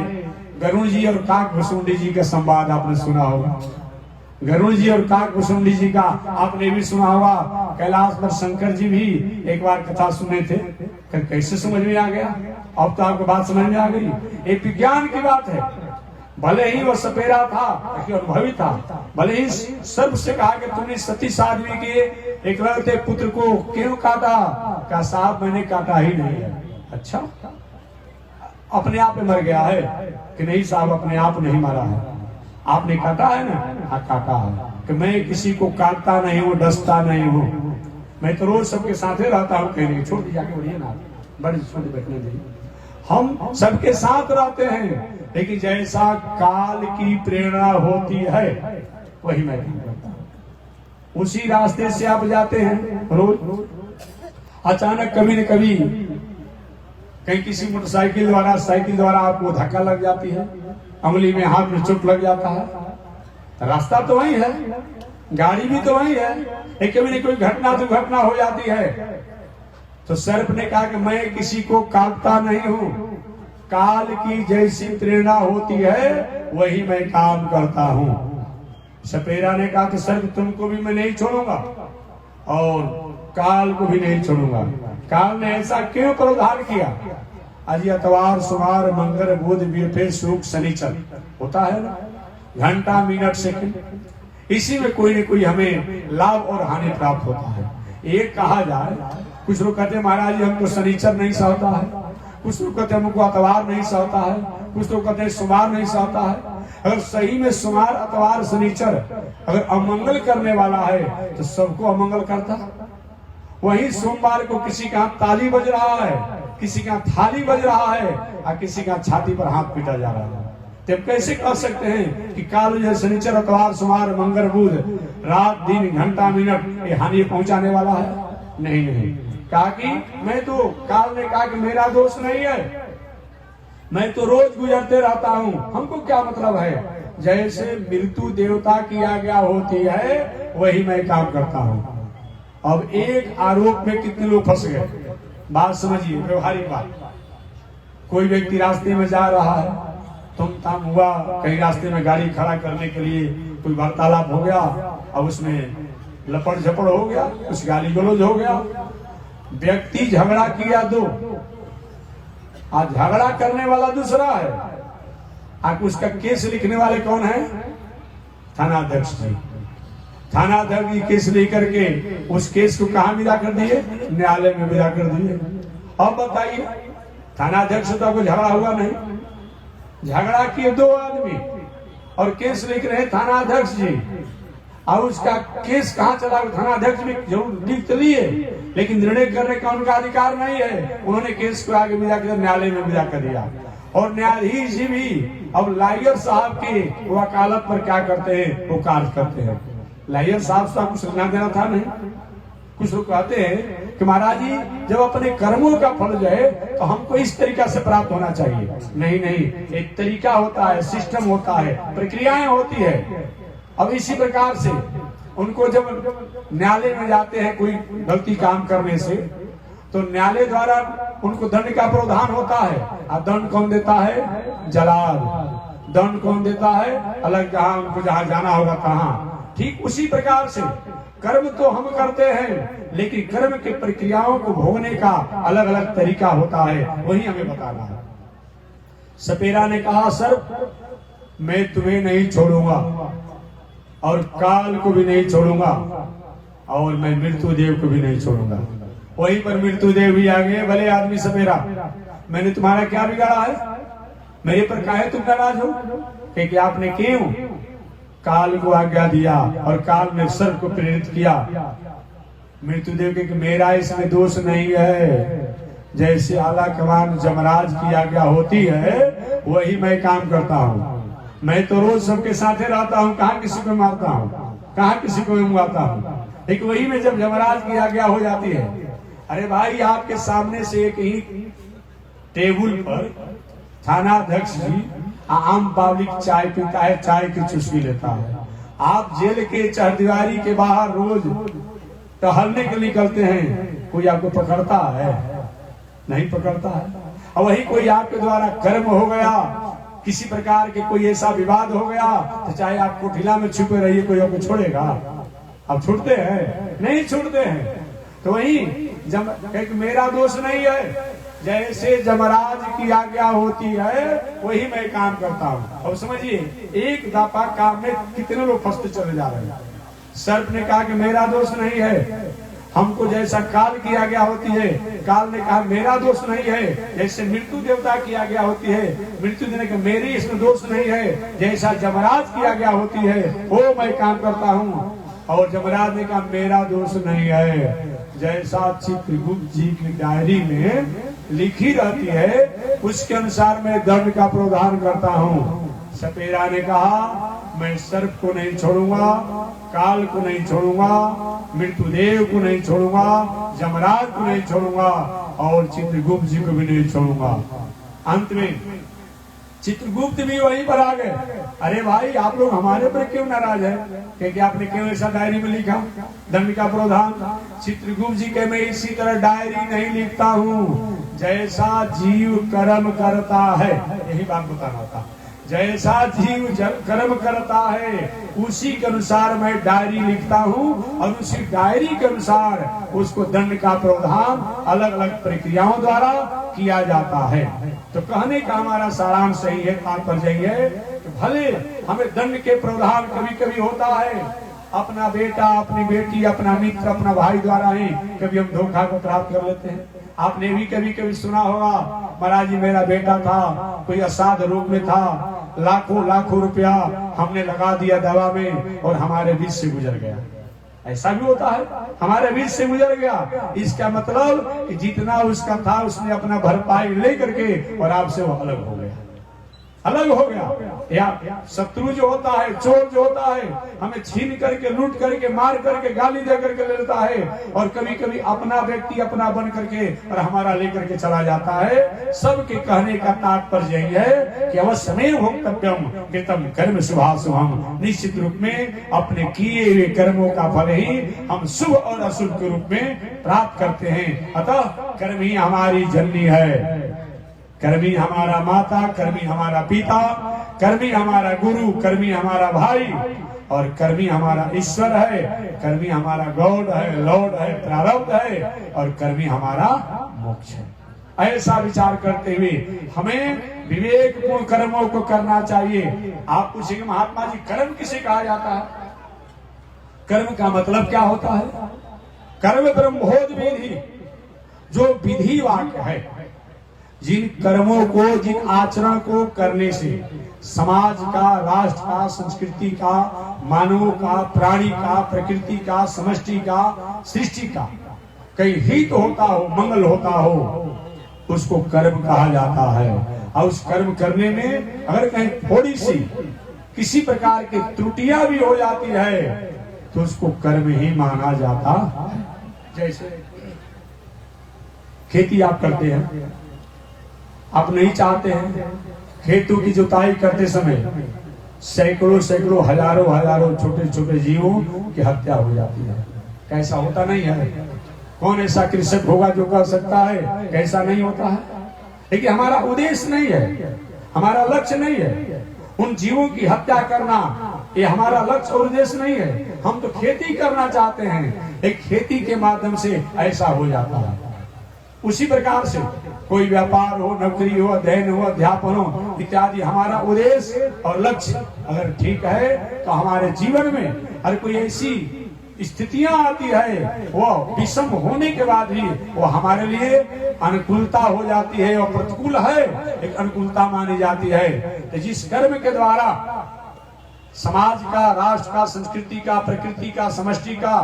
गरुड़ जी और काक भुसुंडी जी का संवाद आपने सुना होगा, गरुड़ जी और काक भुसुंडी जी का आपने भी सुना होगा। कैलाश पर शंकर जी भी एक बार कथा सुने थे, कैसे समझ में आ गया। अब तो आपको बात समझ में आ गई। एक विज्ञान की बात है। भले ही वो सपेरा था, अनुभवी था, भले ही सर्प से कहा कि तुमने सतीश आदमी के इकलौते पुत्र को क्यों काटा, क्या साहब मैंने काटा ही नहीं है। अच्छा, अपने आप में मर गया है कि नहीं साहब, अपने आप नहीं मारा है, आपने काटा है ना। हाँ काटा है। कि मैं किसी को काटता नहीं हूँ, डसता नहीं हूँ, मैं तो रोज सबके साथ ही रहता हूँ। कहीं छोड़ दी जाके बढ़िया ना, बड़ी छोटी बैठने दी। हम सबके साथ रहते हैं, लेकिन जैसा काल की प्रेरणा होती है वही मैं करता हूं। उसी रास्ते से आप जाते हैं रोज, अचानक कभी न कभी कहीं किसी मोटरसाइकिल द्वारा साइकिल द्वारा आपको धक्का लग जाती है, उंगली में हाथ में चोट लग जाता है। रास्ता तो वही है, गाड़ी भी तो वही है, लेकिन कभी न कोई घटना दुर्घटना हो जाती है। तो सर्प ने कहा कि मैं किसी को काटता नहीं हूं, काल की जैसी प्रेरणा होती है वही मैं काम करता हूं। सपेरा ने कहा कि सर्प तुमको भी मैं नहीं छोड़ूंगा और काल को भी नहीं छोड़ूंगा। काल ने ऐसा क्यों प्रावधान किया। आज अतवार सोमवार मंगल बुध बृहस्पति शुक्र शनिचर होता है ना, घंटा मिनट सेकंड, इसी में कोई न कोई हमें लाभ और हानि प्राप्त होता है। एक कहा जाए, कुछ लोग कहते हैं महाराज जी हमको शनिचर नहीं सहता है, कुछ लोग कहते हैं हमको अतवार नहीं सहता है, कुछ लोग कहते हैं सोमवार नहीं सहता है। अगर सही में सोमवार अतवार शनिचर अगर अमंगल करने वाला है तो सबको अमंगल करता। वही सोमवार को किसी का ताली बज रहा है, किसी का थाली बज रहा है और किसी का छाती पर हाथ पीटा जा रहा है। तब कैसे कह सकते हैं कि काल जो शनिचर अतवार सोमवार मंगल बुध रात दिन घंटा मिनट ये हानि पहुंचाने वाला है। नहीं नहीं, कहा कि मैं तो, काल ने कहा कि मेरा दोष नहीं है, मैं तो रोज गुजरते रहता हूँ, हमको क्या मतलब है। जैसे मृत्यु देवता की आज्ञा होती है वही मैं काम करता हूँ। अब एक आरोप में कितने लोग फंस गए, बात समझिए, व्यवहारिक बात। कोई व्यक्ति रास्ते में जा रहा है, तुम ताम हुआ, कहीं रास्ते में गाड़ी खड़ा करने के लिए कोई वार्तालाप हो गया, अब उसमें लपड़ झपड़ हो गया, कुछ गाली गलौज हो गया, व्यक्ति झगड़ा किया दो, आज झगड़ा करने वाला दूसरा है, आज उसका केस लिखने वाले कौन है, थानाध्यक्ष जी। थानाध्यक्ष जी केस लेकर के उस केस को कहाँ विदा कर दिए, न्यायालय में विदा कर दिए। अब बताइए, थानाध्यक्ष से तो आपको झगड़ा हुआ नहीं, झगड़ा किए दो आदमी और केस लिख रहे थानाध्यक्ष जी, और उसका केस कहाँ चला, थानाध्यक्ष भी जरूर लिख लिए, लेकिन निर्णय करने का उनका अधिकार नहीं है। उन्होंने केस को आगे विदा कर न्यायालय में विदा कर दिया। और न्यायाधीश जी भी अब लायर साहब की वकालत पर क्या करते हैं, वो कार्य करते हैं। लायर साहब से आपको सूचना देना था नहीं। कुछ लोग कहते हैं कि महाराज जी जब अपने कर्मों का फल जाए तो हमको इस तरीका से प्राप्त होना चाहिए। नहीं नहीं, एक तरीका होता है, सिस्टम होता है, प्रक्रियाएं होती है। अब इसी प्रकार से उनको जब न्यायालय में जाते हैं कोई गलती काम करने से, तो न्यायालय द्वारा उनको दंड का प्रावधान होता है। और दंड कौन देता है? जलाल। दंड कौन देता है? अलग, जहां उनको जहां जाना होगा तहां। ठीक उसी प्रकार से कर्म तो हम करते हैं, लेकिन कर्म की प्रक्रियाओं को भोगने का अलग अलग तरीका होता है, वही हमें बताना है। सपेरा ने कहा, सर मैं तुम्हें नहीं छोड़ूंगा और काल को भी नहीं छोड़ूंगा और मैं मृत्युदेव को भी नहीं छोड़ूंगा। वहीं पर मृत्युदेव भी आ गए, भले आदमी सपेरा, मैंने तुम्हारा क्या बिगाड़ा है? मेरे पर काहे तुम नाराज हो? कि आपने क्यों काल को आज्ञा दिया और काल ने सर्प को प्रेरित किया। मृत्युदेव के मेरा इसमें दोष नहीं है, जैसे आला कमान जमराज की आज्ञा होती है वही मैं काम करता हूँ। मैं तो रोज सबके साथ रहता हूँ, कहाँ किसी को मारता हूँ, कहाँ किसी को मंगवाता हूँ। लेकिन वही में जब जमराज की आज्ञा हो जाती है, अरे भाई आपके सामने से एक ही टेबल पर थानाध्यक्ष जी आम पब्लिक चाय पीता है, चाय की चुस्की लेता है। आप जेल के चरदीवारी के बाहर रोज टहलने के लिए निकलते हैं, कोई आपको पकड़ता है? नहीं पकड़ता है। और वही कोई आपके द्वारा कर्म हो गया, किसी प्रकार के कोई ऐसा विवाद हो गया, तो चाहे आप कोठिला में छुपे रहिए, कोई आपको छोड़ेगा? आप छूटते हैं? नहीं छूटते हैं। तो वही एक मेरा दोष नहीं है, जैसे जमराज की आज्ञा होती है वही मैं काम करता हूँ। अब समझिए, एक दफा काम में कितने लोग फंसते चले जा रहे हैं। सर्प ने कहा कि मेरा दोष नहीं है, हमको जैसा काल की आज्ञा होती है। काल ने कहा मेरा दोष नहीं है, जैसे मृत्यु देवता की आज्ञा होती है। मृत्यु देने का मेरी इसमें दोष नहीं है, जैसा जमराज की आज्ञा होती है वो मैं काम करता हूँ। और जमराज ने कहा मेरा दोष नहीं है, जैसा चित्रगुप्त जी की डायरी में लिखी रहती है उसके अनुसार मैं दंड का प्रावधान करता हूँ। सपेरा ने कहा मैं सर्प को नहीं छोड़ूंगा, काल को नहीं छोड़ूंगा, मृत्युदेव को नहीं छोड़ूंगा, जमराज को नहीं छोड़ूंगा और चित्रगुप्त जी को भी नहीं छोड़ूंगा। अंत में चित्रगुप्त भी वहीं पर आ गए। अरे भाई आप लोग हमारे पर क्यों नाराज है? क्योंकि आपने क्यों ऐसा डायरी में लिखा दंड का प्रावधान? चित्रगुप्त जी के मैं इसी तरह डायरी नहीं लिखता हूँ, जैसा जीव कर्म करता है, यही बात बताना था। जैसा जीव कर्म करता है उसी के अनुसार मैं डायरी लिखता हूँ और उसी डायरी के अनुसार उसको दंड का प्रावधान अलग अलग प्रक्रियाओं द्वारा किया जाता है। तो कहने का हमारा सारांश सही है, तात्पर्य है कि भले हमें दंड के प्रावधान कभी कभी होता है, अपना बेटा, अपनी बेटी, अपना मित्र, अपना भाई द्वारा ही कभी हम धोखा को प्राप्त कर लेते हैं। आपने भी कभी कभी सुना होगा, महाराज जी मेरा बेटा था, कोई असाध रोग में था, लाखों लाखों रुपया हमने लगा दिया दवा में और हमारे बीच से गुजर गया। ऐसा भी होता है, हमारे बीच से गुजर गया। इसका मतलब कि जितना उसका था उसने अपना भरपाई लेकर के और आपसे वो अलग हो गया, अलग हो गया। या शत्रु जो होता है, चोर जो होता है, हमें छीन करके, लूट करके, मार करके, गाली दे करके ले लेता है और कभी कभी अपना व्यक्ति अपना बन करके और हमारा लेकर के चला जाता है। सबके कहने का तात्पर्य यही है कि अवश्यमेव भोक्तव्यम कृतम कर्म शुभाशुभम। निश्चित रूप में अपने किए हुए कर्मों का फल ही हम शुभ और अशुभ के रूप में प्राप्त करते हैं। अतः कर्म ही हमारी जननी है, कर्मी हमारा माता, कर्मी हमारा पिता, कर्मी हमारा गुरु, कर्मी हमारा भाई और कर्मी हमारा ईश्वर है, कर्मी हमारा गॉड है, लॉर्ड है, प्रारब्ध है और कर्मी हमारा मोक्ष है। ऐसा विचार करते हुए हमें विवेकपूर्ण कर्मों को करना चाहिए। आप पूछेंगे महात्मा जी कर्म किसे कहा जाता है? कर्म का मतलब क्या होता है? कर्म ब्रह्मोद विधि, जो विधि वाक्य है, जिन कर्मों को, जिन आचरण को करने से समाज का, राष्ट्र का, संस्कृति का, मानवों का, प्राणी का, प्रकृति का, समष्टि का, सृष्टि का कहीं हित होता हो, मंगल होता हो, उसको कर्म कहा जाता है। और उस कर्म करने में अगर कहीं थोड़ी सी किसी प्रकार की त्रुटियां भी हो जाती है तो उसको कर्म ही माना जाता है। जैसे खेती आप करते हैं, आप नहीं चाहते हैं खेतों की जुताई करते समय सैकड़ों सैकड़ों हजारों हजारों छोटे छोटे जीवों की हत्या हो जाती है। कैसा होता नहीं है? कौन ऐसा कृषक होगा जो कर सकता है? कैसा नहीं होता है? लेकिन हमारा उद्देश्य नहीं है, हमारा लक्ष्य नहीं है उन जीवों की हत्या करना, ये हमारा लक्ष्य और उद्देश्य नहीं है। हम तो खेती करना चाहते हैं, एक खेती के माध्यम से ऐसा हो जाता है। उसी प्रकार से कोई व्यापार हो, नौकरी हो, अध्ययन हो, अध्यापन हो इत्यादि, हमारा उद्देश्य और लक्ष्य अगर ठीक है तो हमारे जीवन में हर कोई ऐसी स्थितियां आती है वो विषम होने के बाद भी वो हमारे लिए अनुकूलता हो जाती है और प्रतिकूल है एक अनुकूलता मानी जाती है। तो जिस कर्म के द्वारा समाज का, राष्ट्र का, संस्कृति का, प्रकृति का, समष्टि का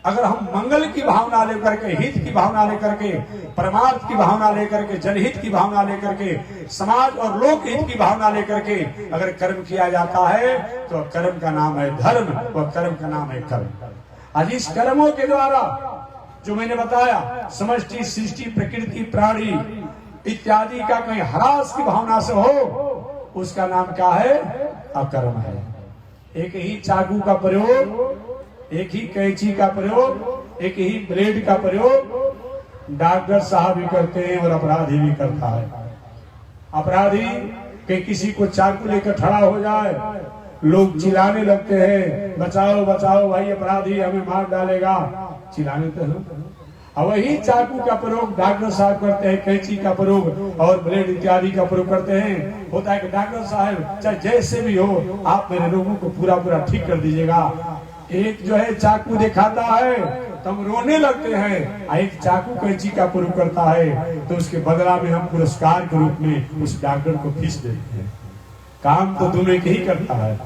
अगर हम मंगल की भावना लेकर के, हित की भावना लेकर के, परमार्थ की भावना लेकर के, जनहित की भावना लेकर के, समाज और लोक हित की भावना लेकर के अगर कर्म किया जाता है तो कर्म का नाम है धर्म, वह कर्म का नाम है कर्म। आज इस कर्मों के द्वारा जो मैंने बताया समष्टि, सृष्टि, प्रकृति, प्राणी इत्यादि का कहीं ह्रास की भावना से हो, उसका नाम क्या है? अकर्म है। एक ही चाकू का प्रयोग, एक ही कैंची का प्रयोग, एक ही ब्लेड का प्रयोग डॉक्टर साहब भी करते हैं और अपराधी भी करता है। अपराधी के किसी को चाकू लेकर खड़ा हो जाए, लोग चिल्लाने लगते हैं, बचाओ बचाओ भाई, अपराधी हमें मार डालेगा, चिल्लाने तो हैं। और वही चाकू का प्रयोग डॉक्टर साहब करते हैं, कैंची का प्रयोग और ब्लेड इत्यादि का प्रयोग करते हैं। होता है कि डॉक्टर साहब चाहे जैसे भी हो, आप मेरे लोगों को पूरा पूरा ठीक कर दीजिएगा। एक जो है चाकू दिखाता है तो हम रोने लगते हैं, एक चाकू कैंची का प्रयोग करता है तो उसके बदला में हम पुरस्कार के रूप में उस डॉक्टर को फीस देते हैं। काम तो दोनों एक ही करता है,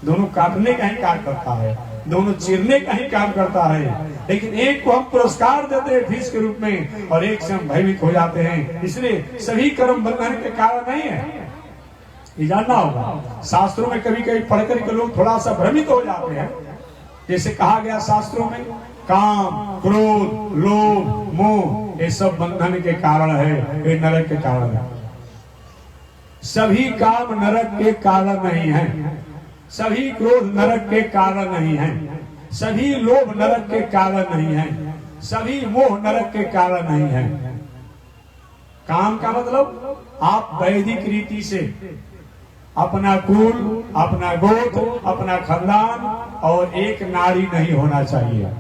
दोनों काटने का ही काम करता है, दोनों चीरने का ही काम करता है, लेकिन एक को हम पुरस्कार देते हैं फीस के रूप में और एक से हम भयभीत हो जाते हैं। इसलिए सभी कर्म बंधन के कारण नहीं है, ये जानना होगा। शास्त्रों में कभी कभी पढ़कर के लोग थोड़ा सा भ्रमित हो जाते हैं। जैसे कहा गया शास्त्रों में, काम, क्रोध, लोभ, मोह ये सब बंधन के कारण है, ये नरक के कारण है। सभी काम नरक के कारण नहीं है, सभी क्रोध नरक के कारण नहीं है, सभी लोभ नरक के कारण नहीं है, सभी मोह नरक के कारण नहीं है। काम का मतलब आप वैदिक रीति से अपना कुल, अपना गोत्र, अपना खानदान और एक नारी नहीं होना चाहिए।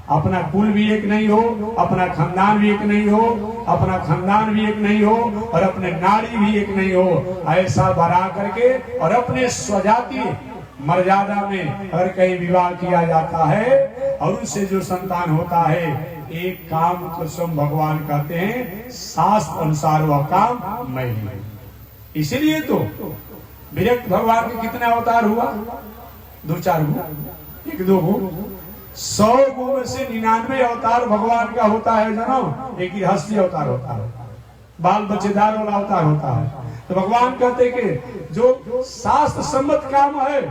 अपना कुल भी एक नहीं हो, अपना खानदान भी एक नहीं हो, अपना खानदान भी एक नहीं हो और अपने नारी भी एक नहीं हो। ऐसा बना करके और अपने स्वजातीय मर्यादा में अगर कहीं विवाह किया जाता है और उससे जो संतान होता है, एक काम तो स्वयं भगवान कहते हैं शास्त्र अनुसार वह काम मैं ही। इसीलिए तो विरक्त भगवान के कितने अवतार हुआ? 2-4 गो, 1-2 गो, 100 गो में से 99 अवतार भगवान का होता है जन्म, एक ही हस्ती अवतार होता है, बाल बच्चेदार वाला अवतार होता है। तो भगवान कहते कि जो शास्त्र सम्मत काम है,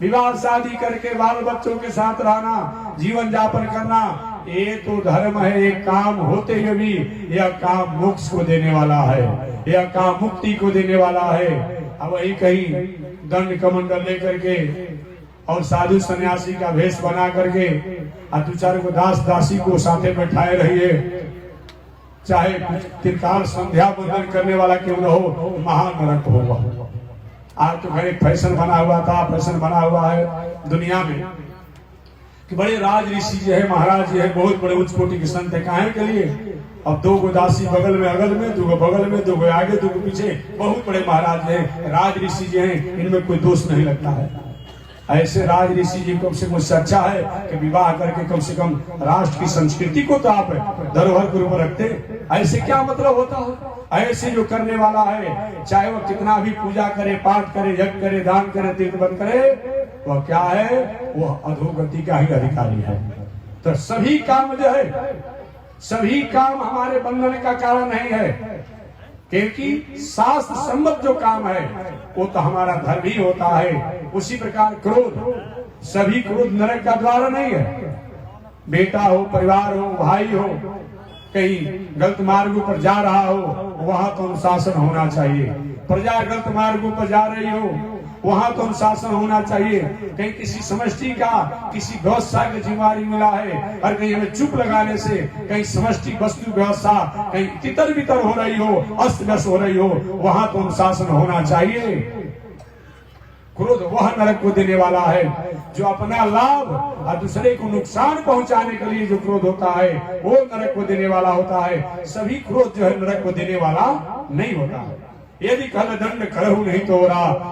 विवाह शादी करके बाल बच्चों के साथ रहना, जीवन यापन करना, ये तो धर्म है। एक काम होते हुए भी यह काम मोक्ष को देने वाला है, यह काम मुक्ति को देने वाला है। अब वही कहीं दंड कमंडल लेकर के और साधु सन्यासी का भेष बना करके और 2-4 को दास दासी को साथे बैठाए रहिए, चाहे त्रिकाल संध्या बंदन करने वाला क्यों न हो, महान नरक होगा। आज तो खैर फैशन बना हुआ था, फैशन बना हुआ है दुनिया में कि बड़े राज ऋषि जी है, महाराज जी है, बहुत बड़े उच्च कोटि के संत है। काहे के लिए? अब 2 गो दासी बगल में, अगल में, 2 गो बगल में, 2 गो आगे, 2 गो पीछे, बहुत बड़े महाराज हैं, राज ऋषि जी हैं, इनमें कोई दोष नहीं लगता है। ऐसे राज ऋषि जी कम से कम अच्छा है कि विवाह करके कम से कम राष्ट्र की संस्कृति को तो आप धरोहर के रूप में रखते। ऐसे क्या मतलब होता है? ऐसे जो करने वाला है, चाहे वह कितना भी पूजा करे, पाठ करे, यज्ञ करे, दान करे, तीर्थवन करे, वह क्या है? वह अधोगति का ही अधिकारी है। तो सभी काम जो है, सभी काम हमारे बंधन का कारण नहीं है, क्योंकि शास्त्र सम्मत जो काम है वो तो हमारा धर्म ही होता है। उसी प्रकार क्रोध, सभी क्रोध नरक का द्वार नहीं है। बेटा हो, परिवार हो, भाई हो, कहीं गलत मार्गों पर जा रहा हो, वहां तो अनुशासन होना चाहिए। प्रजा गलत मार्गों पर जा रही हो वहां तो अनुशासन होना चाहिए। कहीं किसी समष्टि का, किसी व्यवस्था की जिम्मेवारी मिला है और कहीं हमें चुप लगाने से कहीं समष्टि वस्तु व्यवस्था कहीं तितर बितर हो रही हो, अस्त व्यस्त हो रही हो, वहां तो अनुशासन होना चाहिए। क्रोध वह नरक को देने वाला है जो अपना लाभ और दूसरे को नुकसान पहुंचाने के लिए जो क्रोध होता है वो नरक को देने वाला होता है। सभी क्रोध जो है नरक को देने वाला नहीं होता है। यदि कल दंड करहु नहीं तो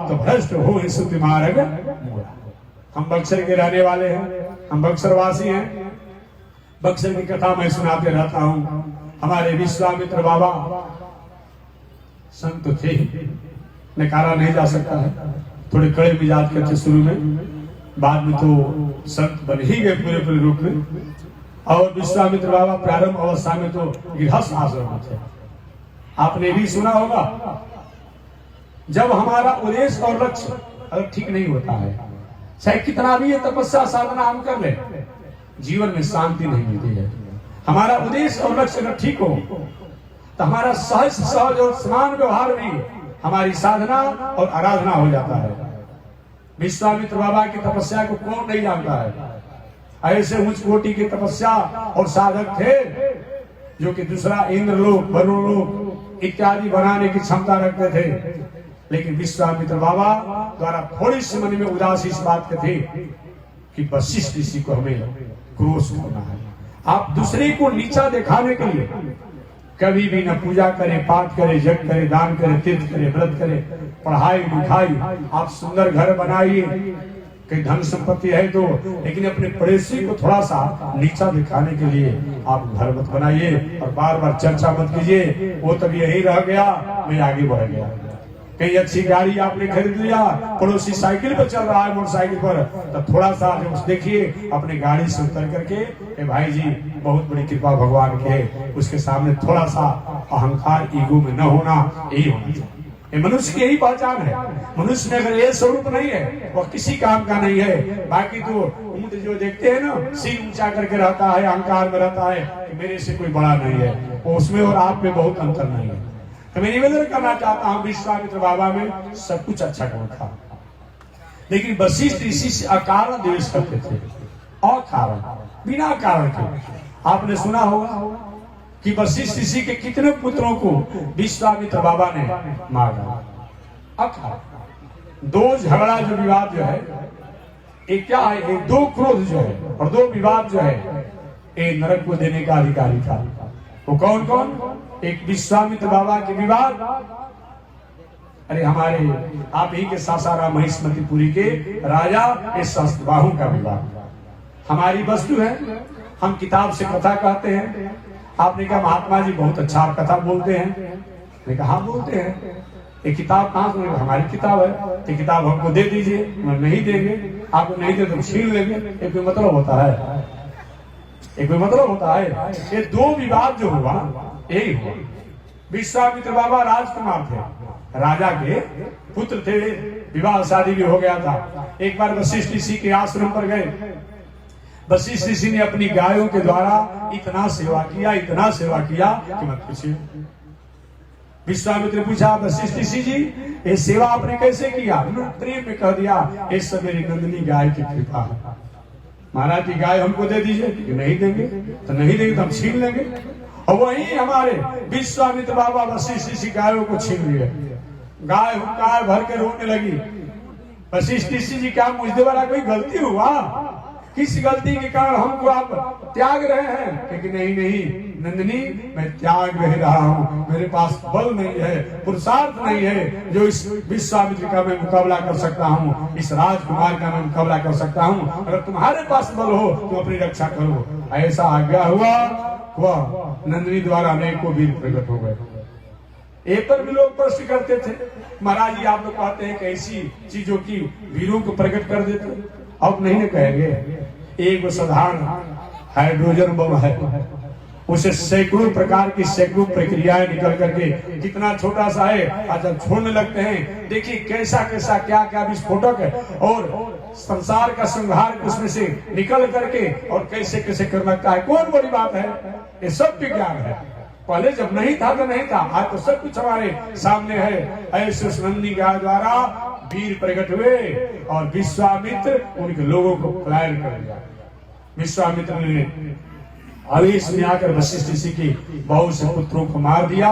तो भ्रष्ट हो सुति मार्ग मोरा। हम बक्सर के रहने वाले हैं, हम बक्सर वासी हैं। बक्सर की कथा मैं सुनाते रहता हूँ। हमारे विश्वामित्र बाबा संत थे, नकारा नहीं जा सकता है। थोड़े कड़े मिजाज के थे शुरू में, बाद में तो संत बन ही गए पूरे पूरे रूप में। और विश्वामित्र बाबा प्रारंभ अवस्था में तो गृहस्थ आश्रम में थे। आपने भी सुना होगा, जब हमारा उद्देश्य और लक्ष्य अगर ठीक नहीं होता है, चाहे कितना भी ये तपस्या साधना हम कर ले, जीवन में शांति नहीं मिलती है। हमारा उद्देश्य और लक्ष्य अगर ठीक हो तो हमारा सहज और समान व्यवहार भी हमारी साधना और आराधना हो जाता है। विश्वामित्र बाबा की तपस्या को कौन नहीं जानता है। ऐसे उच्च कोटि की तपस्या और साधक थे जो कि दूसरा इंद्रलोक, वरुण लोक इत्यादि बनाने की क्षमता रखते थे। लेकिन विश्वामित्र बाबा द्वारा थोड़ी सी मन में उदासी इस बात के थे कि वशिष्ठ ऋषि को हमें क्रोध करना है। आप दूसरे को नीचा दिखाने के लिए कभी भी न पूजा करे, पाठ करे, जप करे, दान करे, तीर्थ करे, व्रत करे, पढ़ाई लिखाई, आप सुंदर घर बनाइए, कहीं धन संपत्ति है तो, लेकिन अपने पड़ोसी को थोड़ा सा नीचा दिखाने के लिए आप घर मत बनाइए और बार बार चर्चा मत कीजिए। वो तब यही रह गया, मैं आगे बढ़ गया। कहीं अच्छी गाड़ी आपने खरीद लिया, पड़ोसी साइकिल पर चल रहा है, मोटरसाइकिल पर, तो थोड़ा सा जो देखिए अपने गाड़ी से उतर करके, भाई जी बहुत बड़ी कृपा भगवान की है, उसके सामने थोड़ा सा अहंकार, ईगो में न होना, यही होना चाहिए। ये मनुष्य की यही पहचान है। मनुष्य में अगर ये स्वरूप नहीं है वह किसी काम का नहीं है। बाकी तो ऊंट जो देखते हैं ना, सिर ऊंचा करके रहता है, अहंकार में रहता है कि मेरे से कोई बड़ा नहीं है, वो उसमें और आप में बहुत अंतर नहीं है। तो मैं निवेदन करना चाहता हूँ, विश्वामित्र बाबा में सब कुछ अच्छा गुण था, लेकिन वशिष्ठ ऋषि से अकारण द्वेष करते थे, अकारण, बिना कारण के। आपने सुना होगा कि वशिष्ठ ऋषि के कितने पुत्रों को विश्वामित्र बाबा ने मार डाला। अकारण दो झगड़ा, जो विवाद जो है, एक क्या है, एक दो क्रोध जो है और दो विवाद जो है, एक नरक को देने का अधिकारी था। वो कौन कौन? एक विश्वामित्र बाबा के विवाद, अरे हमारे आप ही के सासाराम महिष्मतिपुरी के राजा इस शस्त्रबाहु का विवाद। हमारी वस्तु है, हम किताब से कथा कहते हैं। आपने कहा महात्मा जी बहुत अच्छा आप कथा बोलते हैं। मैंने कहा हाँ बोलते हैं। एक किताब कहाँ से? हमारी किताब है, ये किताब हमको दे दीजिए। नहीं देंगे, आपको नहीं दे तो छीन लेंगे। एक कोई मतलब होता है? एक कोई मतलब होता है? ये दो विवाद जो हुआ यही हुआ। विश्वामित्र बाबा राजकुमार थे, राजा के पुत्र थे, विवाह शादी भी हो गया था। एक बार वशिष्ठ ऋषि के आश्रम पर गए। वशिष्ठ ऋषि ने अपनी गायों के द्वारा इतना सेवा किया, इतना सेवा किया कि मत पूछिए। विश्वामित्र पूछा, वशिष्ठ ऋषि जी ये सेवा आपने कैसे किया? प्रेम में कह दिया, ये सब मेरी नंदिनी गाय की कृपा है। महाराज की गाय हमको दे दीजिए। नहीं देंगे तो नहीं देंगे तो हम छीन लेंगे। और वही हमारे विश्वामित्र बाबा वशिष्ठ ऋषि गायों को छीन लिए। गाय हुंकार भर के रोने लगी। वशिष्ठ ऋषि जी, क्या मुझे वाला कोई गलती हुआ? किस गलती के कारण हमको आप त्याग रहे हैं? क्योंकि नहीं नहीं नंदिनी, मैं त्याग नहीं रहा हूँ, मेरे पास बल नहीं है, पुरुषार्थ नहीं है जो इस विश्वामित्र का मैं मुकाबला कर सकता हूँ, इस राजकुमार का मैं मुकाबला कर सकता हूँ। अगर तुम्हारे पास बल हो तो अपनी रक्षा करो। ऐसा आज्ञा हुआ, वह नंदिनी द्वारा अनेकों वीर प्रकट हो गए। एक पर भी लोग प्रश्न करते थे, महाराज जी आप लोग कहते हैं कि ऐसी चीजों की वीरों को प्रकट कर देते, अब नहीं न कहेंगे। एक साधारण हाइड्रोजन बम है, उसे सैकड़ों प्रकार की सैकड़ों प्रक्रियाएं निकल करके कितना छोटा सा है, और जब छोड़ने लगते हैं देखिए कैसा कैसा क्या क्या विस्फोटक है और संसार का संहार उसमें से निकल करके और कैसे कैसे कर लगता है। कौन बड़ी बात है? ये सब विज्ञान है। पहले जब नहीं था तो नहीं था, आज तो सब कुछ हमारे सामने है। ऐसे नंदी गाय द्वारा वीर प्रकट हुए और विश्वामित्र उनके लोगों को पलायन कर दिया। विश्वामित्र ने आवेश में आकर वशिष्ठ ऋषि की बहुत से पुत्रों को मार दिया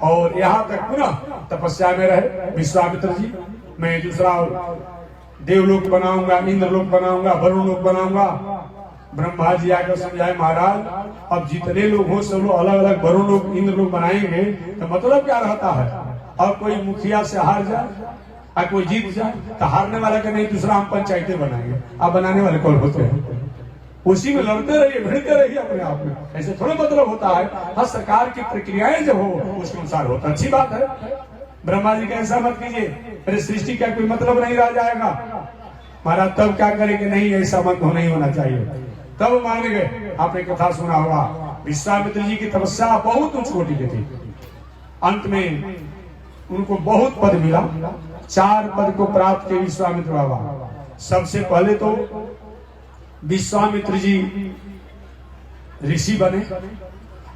और यहाँ तक पुनः तपस्या में रहे। विश्वामित्र जी, मैं दूसरा देवलोक बनाऊंगा, इंद्रलोक बनाऊंगा, वरुण लोक बनाऊंगा। ब्रह्मा जी आकर समझाए, महाराज अब जितने लोग हो सब लोग अलग अलग वरुण लोक, इंद्र लोक बनाएंगे तो मतलब क्या रहता है? अब कोई मुखिया से हार जाए और कोई जीत जाए तो हारने वाला का नहीं, दूसरा हम पंचायतें बनाएंगे। आप बनाने वाले कौन होते हैं? उसी में लड़ते रहिए, भिड़ते रहिए अपने आप में। ऐसे थोड़ा मतलब होता है। हर सरकार की प्रक्रियाएं जब हो उसके अनुसार होता, अच्छी बात है। ब्रह्मा जी का ऐसा मत कीजिए, अरे सृष्टि का कोई मतलब नहीं रह जाएगा महाराज। तब क्या करेंगे? नहीं, ऐसा मत नहीं होना चाहिए। तब मान गए। आपने कथा सुना होगा, विश्वामित्र जी की तपस्या बहुत उच्च कोटि की थी। अंत में उनको बहुत पद मिला, 4 पद को प्राप्त किए विश्वामित्र बाबा। सबसे पहले तो विश्वामित्र जी ऋषि बने।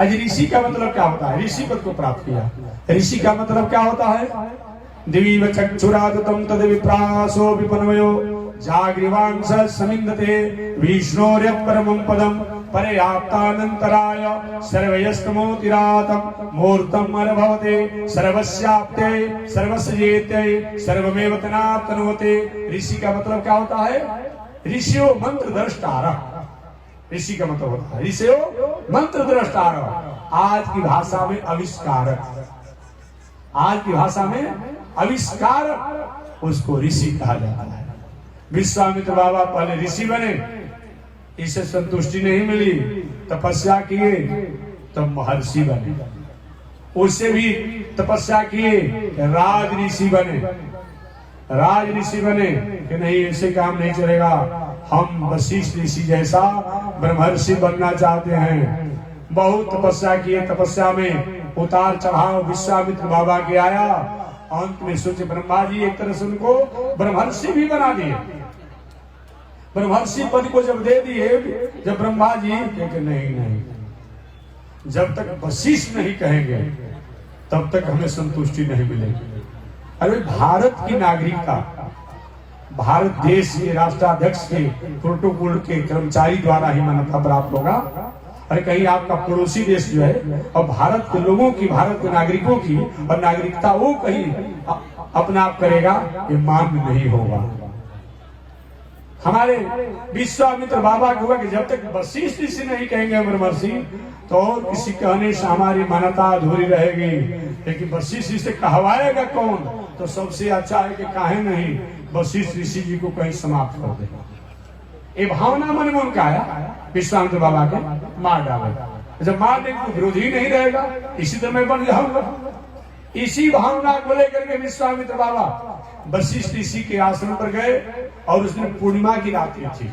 आज ऋषि का मतलब क्या होता है? ऋषि पद को प्राप्त किया। ऋषि का मतलब क्या होता है? दिवीव चक्षुरादतम तद विप्रासो विपन्वयो जागृवांस समिन्दते विष्णोर्य परमं पदम पर्याप्तानंतराय सर्वयस्तमोतिरातम मूर्तम अनुभवते सर्वस्याप्ते सर्वस्येते सर्वमेव तनातनोते। ऋषि का मतलब क्या होता है? ऋषियो मंत्र द्रष्टार। ऋषि का मतलब होता है ऋषियो मंत्र द्रष्टार। आज की भाषा में आविष्कारक, आज की भाषा में आविष्कारक, उसको ऋषि कहा जाता है। विश्वामित्र बाबा पहले ऋषि बने, इसे संतुष्टि नहीं मिली, तपस्या किए तब महर्षि बने। उससे भी तपस्या किए, राज ऋषि बने। राज ऋषि बने कि नहीं, ऐसे काम नहीं चलेगा, हम वशिष्ठ ऋषि जैसा ब्रह्मर्षि बनना चाहते हैं। बहुत तपस्या किए, तपस्या में उतार चढ़ाव विश्वामित्र बाबा के आया। अंत में सोचे ब्रह्मा जी एक तरह से उनको ब्रह्मर्षि भी बना दिए। ब्रह्मर्षि पद को जब दे दिए, जब ब्रह्मा जी कहे नहीं, जब तक वशिष्ठ नहीं कहेंगे तब तक हमें संतुष्टि नहीं मिलेगी। अरे भारत की नागरिकता, भारत देश के राष्ट्राध्यक्ष के प्रोटोकॉल के कर्मचारी द्वारा ही मान्यता प्राप्त होगा। अरे कहीं आपका पड़ोसी देश जो है और भारत के लोगों की, भारत के नागरिकों की और नागरिकता वो कहीं अपना आप करेगा, ये मान्य नहीं होगा। हमारे विश्वामित्र बाबा को हुआ कि जब तक वशिष्ठ ऋषि नहीं कहेंगे ब्रह्मर्षि तो किसी कहने से हमारी मान्यता अधूरी रहेगी। लेकिन वशिष्ठ ऋषि कहवाएगा कौन? तो सबसे अच्छा है कि काहे नहीं वशिष्ठ ऋषि जी को कहीं समाप्त कर दे। ये भावना मन में उनका आया, विश्वामित्र बाबा के मार डाले। जब मार देंगे तो विरोधी नहीं रहेगा, इसी तरह मैं बन जाऊंगा। इसी भावना को लेकर के विश्वामित्र बाबा वशिष्ठ ऋषि के आश्रम पर गए और उस दिन पूर्णिमा की रात्रि थी।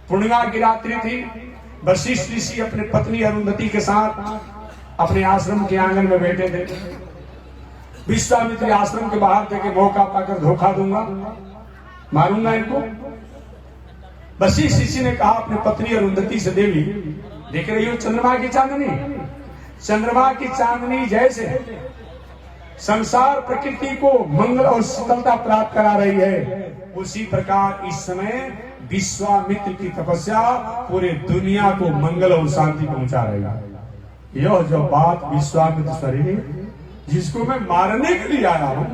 पूर्णिमा की रात्रि थी। वशिष्ठ ऋषि अपने पत्नी अरुंधति के साथ अपने आश्रम के आंगन में बैठे थे। विश्वामित्र आश्रम के बाहर थे कि मौका पाकर धोखा दूंगा, मारूंगा इनको। वशिष्ठ ऋषि ने कहा अपने पत्नी अरुंधति से, देवी देख रही हो चंद्रमा की चांदनी, चंद्रमा की चांदनी जैसे संसार प्रकृति को मंगल और शीतलता प्राप्त करा रही है, उसी प्रकार इस समय विश्वामित्र की तपस्या पूरे दुनिया को मंगल और शांति पहुंचा रही है। यह जो बात विश्वामित्र शरीर, जिसको मैं मारने के लिए आया हूँ,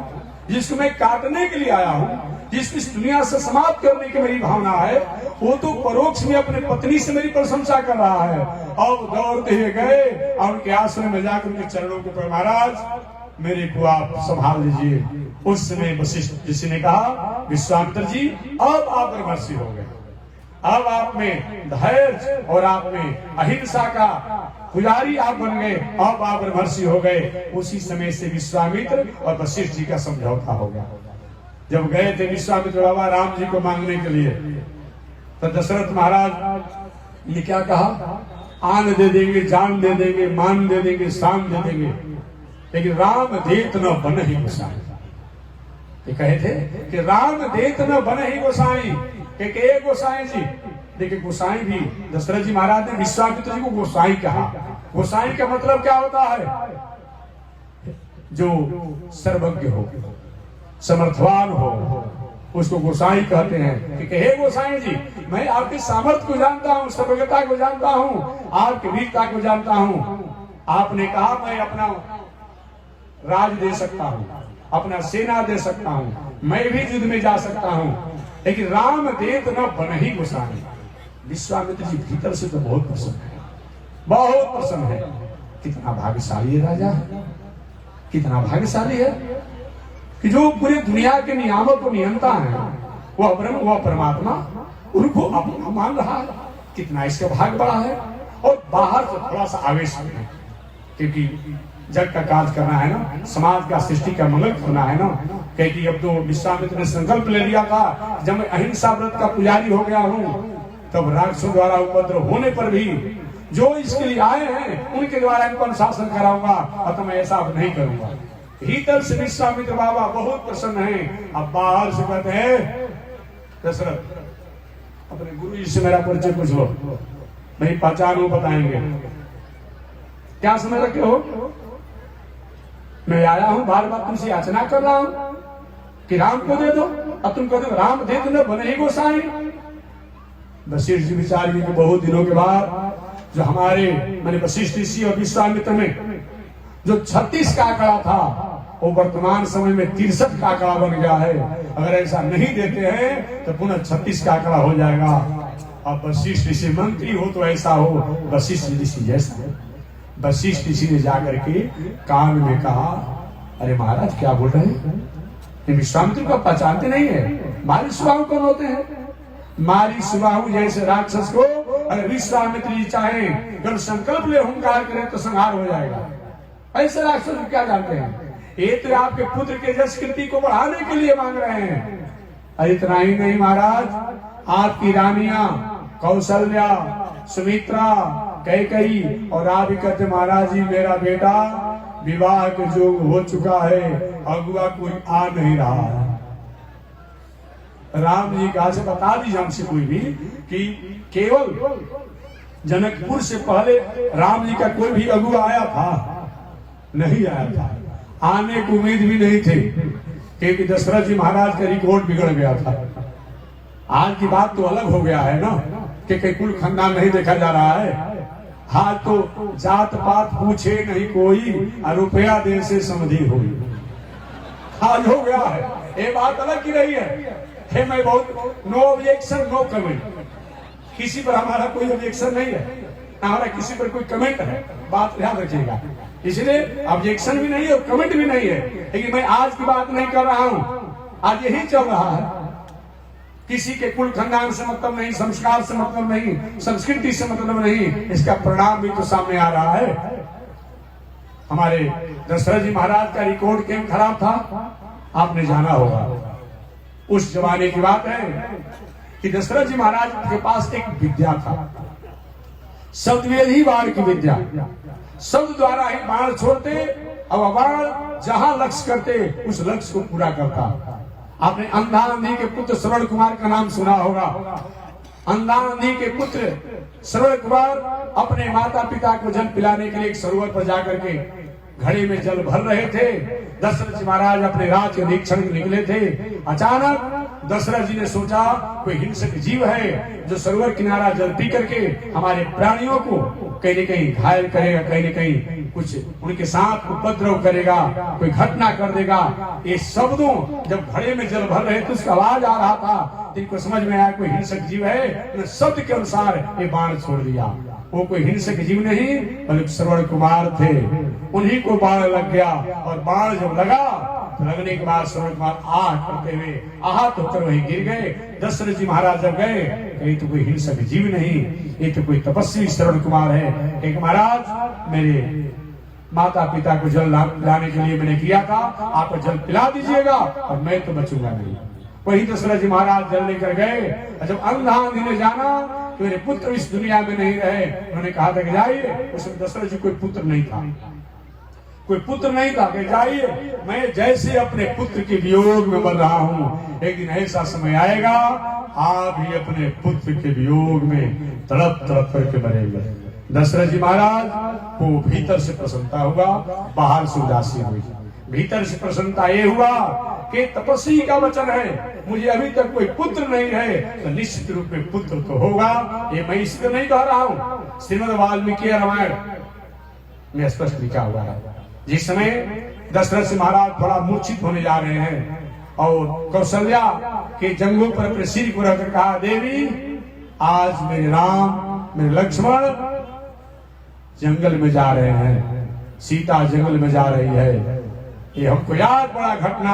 जिसको मैं काटने के लिए आया हूँ, जिस इस दुनिया से समाप्त करने की मेरी भावना है, वो तो परोक्ष में अपने पत्नी से मेरी प्रशंसा कर रहा है। अब दौड़ते हुए गए और उनके आश्रम में जाकर उनके चरणों के ऊपर, महाराज मेरे को आप संभाल लीजिए। उस समय वशिष्ठ ऋषि ने कहा, विश्वामित्र जी अब आप ब्रह्मर्षि हो गए, अब आप में धैर्य और आप में अहिंसा का पुजारी आप बन गए, अब आप ब्रह्मर्षि हो गए। उसी समय से विश्वामित्र और वशिष्ठ जी का समझौता हो गया। जब गए थे विश्वामित्र बाबा राम जी को मांगने के लिए, तो दशरथ महाराज ने क्या कहा, आन दे देंगे, जान दे देंगे, मान दे देंगे, शान दे देंगे, लेकिन राम देत न बन ही गोसाई। ये कहे थे कि राम देत न बन ही गोसाई। के गोसाई जी, देखिए गोसाई भी दशरथ जी महाराज ने विश्वामित्र जी को गोसाई कहा। गोसाई का मतलब क्या होता है? जो सर्वज्ञ हो, समर्थवान हो, उसको गोसाई कहते हैं कि हे गोसाई जी, मैं आपकी सामर्थ्य को जानता हूँ, सर्वज्ञता को जानता हूँ, आपकी वीरता को जानता हूँ। आपने कहा मैं अपना राज दे सकता हूँ, अपना सेना दे सकता हूँ, मैं भी युद्ध में जा सकता हूँ, लेकिन राम देत न बनहि गोसाई। विश्वामित्र जी भीतर से तो बहुत प्रसन्न है, बहुत प्रसन्न है। कितना भाग्यशाली है राजा, कितना भाग्यशाली है कि जो पूरी दुनिया के नियामक और नियंता है, वह ब्रह्म, वह परमात्मा, उनको अपना मान रहा है। कितना इसका भाग बड़ा है। और बाहर से थोड़ा सा आवेश है, क्योंकि जग का कार्य करना है ना, समाज का, सृष्टि का मंगल करना है ना। क्योंकि अब तो विश्वामित्र ने संकल्प ले लिया था, जब मैं अहिंसा व्रत का पुजारी हो गया हूँ, तब राक्षसों द्वारा उपद्रव होने पर भी जो इसके लिए आए हैं उनके द्वारा इनको अनुशासन कराऊंगा, और तो मैं ऐसा अब नहीं करूंगा। भीतर से विश्वामित्र बाबा बहुत प्रसन्न हैं। अब बाहर से कहते हैं दशरथ, अपने गुरु जी से मेरा परिचय पूछ लो, मेरी पहचान वो बताएंगे। क्या समझ रखे हो? मैं आया हूं, बार बार तुमसे याचना कर रहा हूं कि राम को दे दो, अब तुम कहते हो राम दे दो, बने ही गोसाई। वशिष्ठ जी विचार की बहुत दिनों के बाद जो हमारे मैंने वशिष्ठ ऋषि और विश्वामित्र में जो 36 का आंकड़ा था, वो वर्तमान समय में 63 का आंकड़ा बन गया है। अगर ऐसा नहीं देते हैं तो पुनः 36 का आंकड़ा हो जाएगा। अब वशिष्ठ ऋषि मंत्री हो तो ऐसा हो, वशिष्ठ ऋषि जैसा है। वशिष्ठ ऋषि ने जाकर के कान में कहा, अरे महाराज क्या बोल रहे हैं, विश्वामित्र को पहचानते नहीं है? मारी सुबाहु कौन होते हैं? मारी सुबाहु जैसे राक्षस को अगर विश्वामित्र जी चाहे गढ़ संकल्प ले हुंकार करें तो संहार हो जाएगा। ऐसे राक्षस को क्या जानते हैं? ये तो आपके पुत्र के यश कीर्ति को बढ़ाने के लिए मांग रहे हैं। अरे इतना ही नहीं महाराज, आपकी रानियां कौशल्या, सुमित्रा, कैकेयी और आप भी कहते महाराज जी मेरा बेटा विवाह के योग हो चुका है, अगुआ कोई आ नहीं रहा है। राम जी कहा से बता दीजिए हमसे कोई भी कि केवल जनकपुर से पहले राम जी का कोई भी अगुआ आया था? नहीं आया था, आने की उम्मीद भी नहीं थी, क्योंकि दशरथ जी महाराज का रिकॉर्ड बिगड़ गया था। आज की बात तो अलग हो गया है ना, कि कुल खानदान नहीं देखा जा रहा है। आज तो जात पात पूछे नहीं कोई, रुपया दे से समझी हुई, आज हो गया है। ये बात अलग की रही है। मैं बहुत नो ऑब्जेक्शन नो कमेंट, किसी पर हमारा कोई ऑब्जेक्शन नहीं है, हमारा किसी पर कोई कमेंट है, बात याद रखिएगा। इसलिए ऑब्जेक्शन भी नहीं है और कमेंट भी नहीं है, लेकिन मैं आज की बात नहीं कर रहा हूं। आज यही चल रहा है, किसी के कुल खानदान से मतलब नहीं, संस्कार से मतलब नहीं, संस्कृति से मतलब नहीं, इसका परिणाम भी तो सामने आ रहा है। हमारे दशरथ जी महाराज का रिकॉर्ड क्यों खराब था आपने जाना होगा। उस जमाने की बात है कि दशरथ जी महाराज के पास एक विद्या था, शब्दवेद ही बाण की विद्या। शब्द द्वारा ही बाण छोड़ते और बाण जहां लक्ष्य करते उस लक्ष्य को पूरा करता। आपने अंधा अंधी के पुत्र श्रवण कुमार का नाम सुना होगा। अंधा अंधी के पुत्र श्रवण कुमार अपने माता पिता को जल पिलाने के लिए एक सरोवर पर जाकर के घड़े में जल भर रहे थे। दशरथ जी महाराज अपने राज के निरीक्षण निकले थे। अचानक दशरथ जी ने सोचा कोई हिंसक जीव है जो सरोवर किनारा जल पी करके हमारे प्राणियों को कहीं न कहीं घायल करेगा, कहीं न कहीं कुछ उनके साथ उपद्रव करेगा, कोई घटना कर देगा। ये शब्दों जब घड़े में जल भर रहे थे उसका आवाज आ रहा था, जिनको समझ में आया कोई हिंसक जीव है, शब्द के अनुसार ये बाण छोड़ दिया। वो कोई हिंसक जीव नहीं बल्कि श्रवण कुमार थे, उन्हीं को बाण लग गया। और बाण जब लगा तो लगने के बाद श्रवण कुमार आह करते हुए आहत होकर वहीं गिर गए। दशरथ जी महाराज जब गए, ये तो कोई हिंसक जीव नहीं, ये तो कोई तपस्वी श्रवण कुमार है। एक महाराज मेरे माता पिता को जल लाने के लिए मैंने किया था, आप जल पिला दीजिएगा और मैं तो बचूंगा नहीं। वही दशरथ जी महाराज जल लेकर गए। जब अंधा अंधी ने जाना कि मेरे पुत्र इस दुनिया में नहीं रहे, उन्होंने कहा था कि जाइए। उसमें दशरथ जी कोई पुत्र नहीं था, कोई पुत्र नहीं था कि जाइए, मैं जैसे अपने पुत्र के वियोग में मर रहा हूँ, एक दिन ऐसा समय आएगा आप भी अपने पुत्र के वियोग में तड़प तड़प करके मरेंगे। दशरथ जी महाराज को भीतर से प्रसन्नता होगा, बाहर से उदासी हुई। भीतर से प्रसन्नता ये हुआ कि तपस्वी का वचन है, मुझे अभी तक कोई पुत्र नहीं है, तो निश्चित रूप में पुत्र तो होगा। ये मैं इसलिए नहीं कह रहा हूं, श्रीमद् वाल्मीकि रामायण में स्पष्ट लिखा हुआ है। जिस समय दशरथ जी महाराज थोड़ा मूर्छित होने जा रहे हैं और कौशल्या के जंगों पर अपने सिर को रखकर कहा, देवी आज मेरे राम मेरे लक्ष्मण जंगल में जा रहे हैं, सीता जंगल में जा रही है। ये हमको याद बड़ा घटना,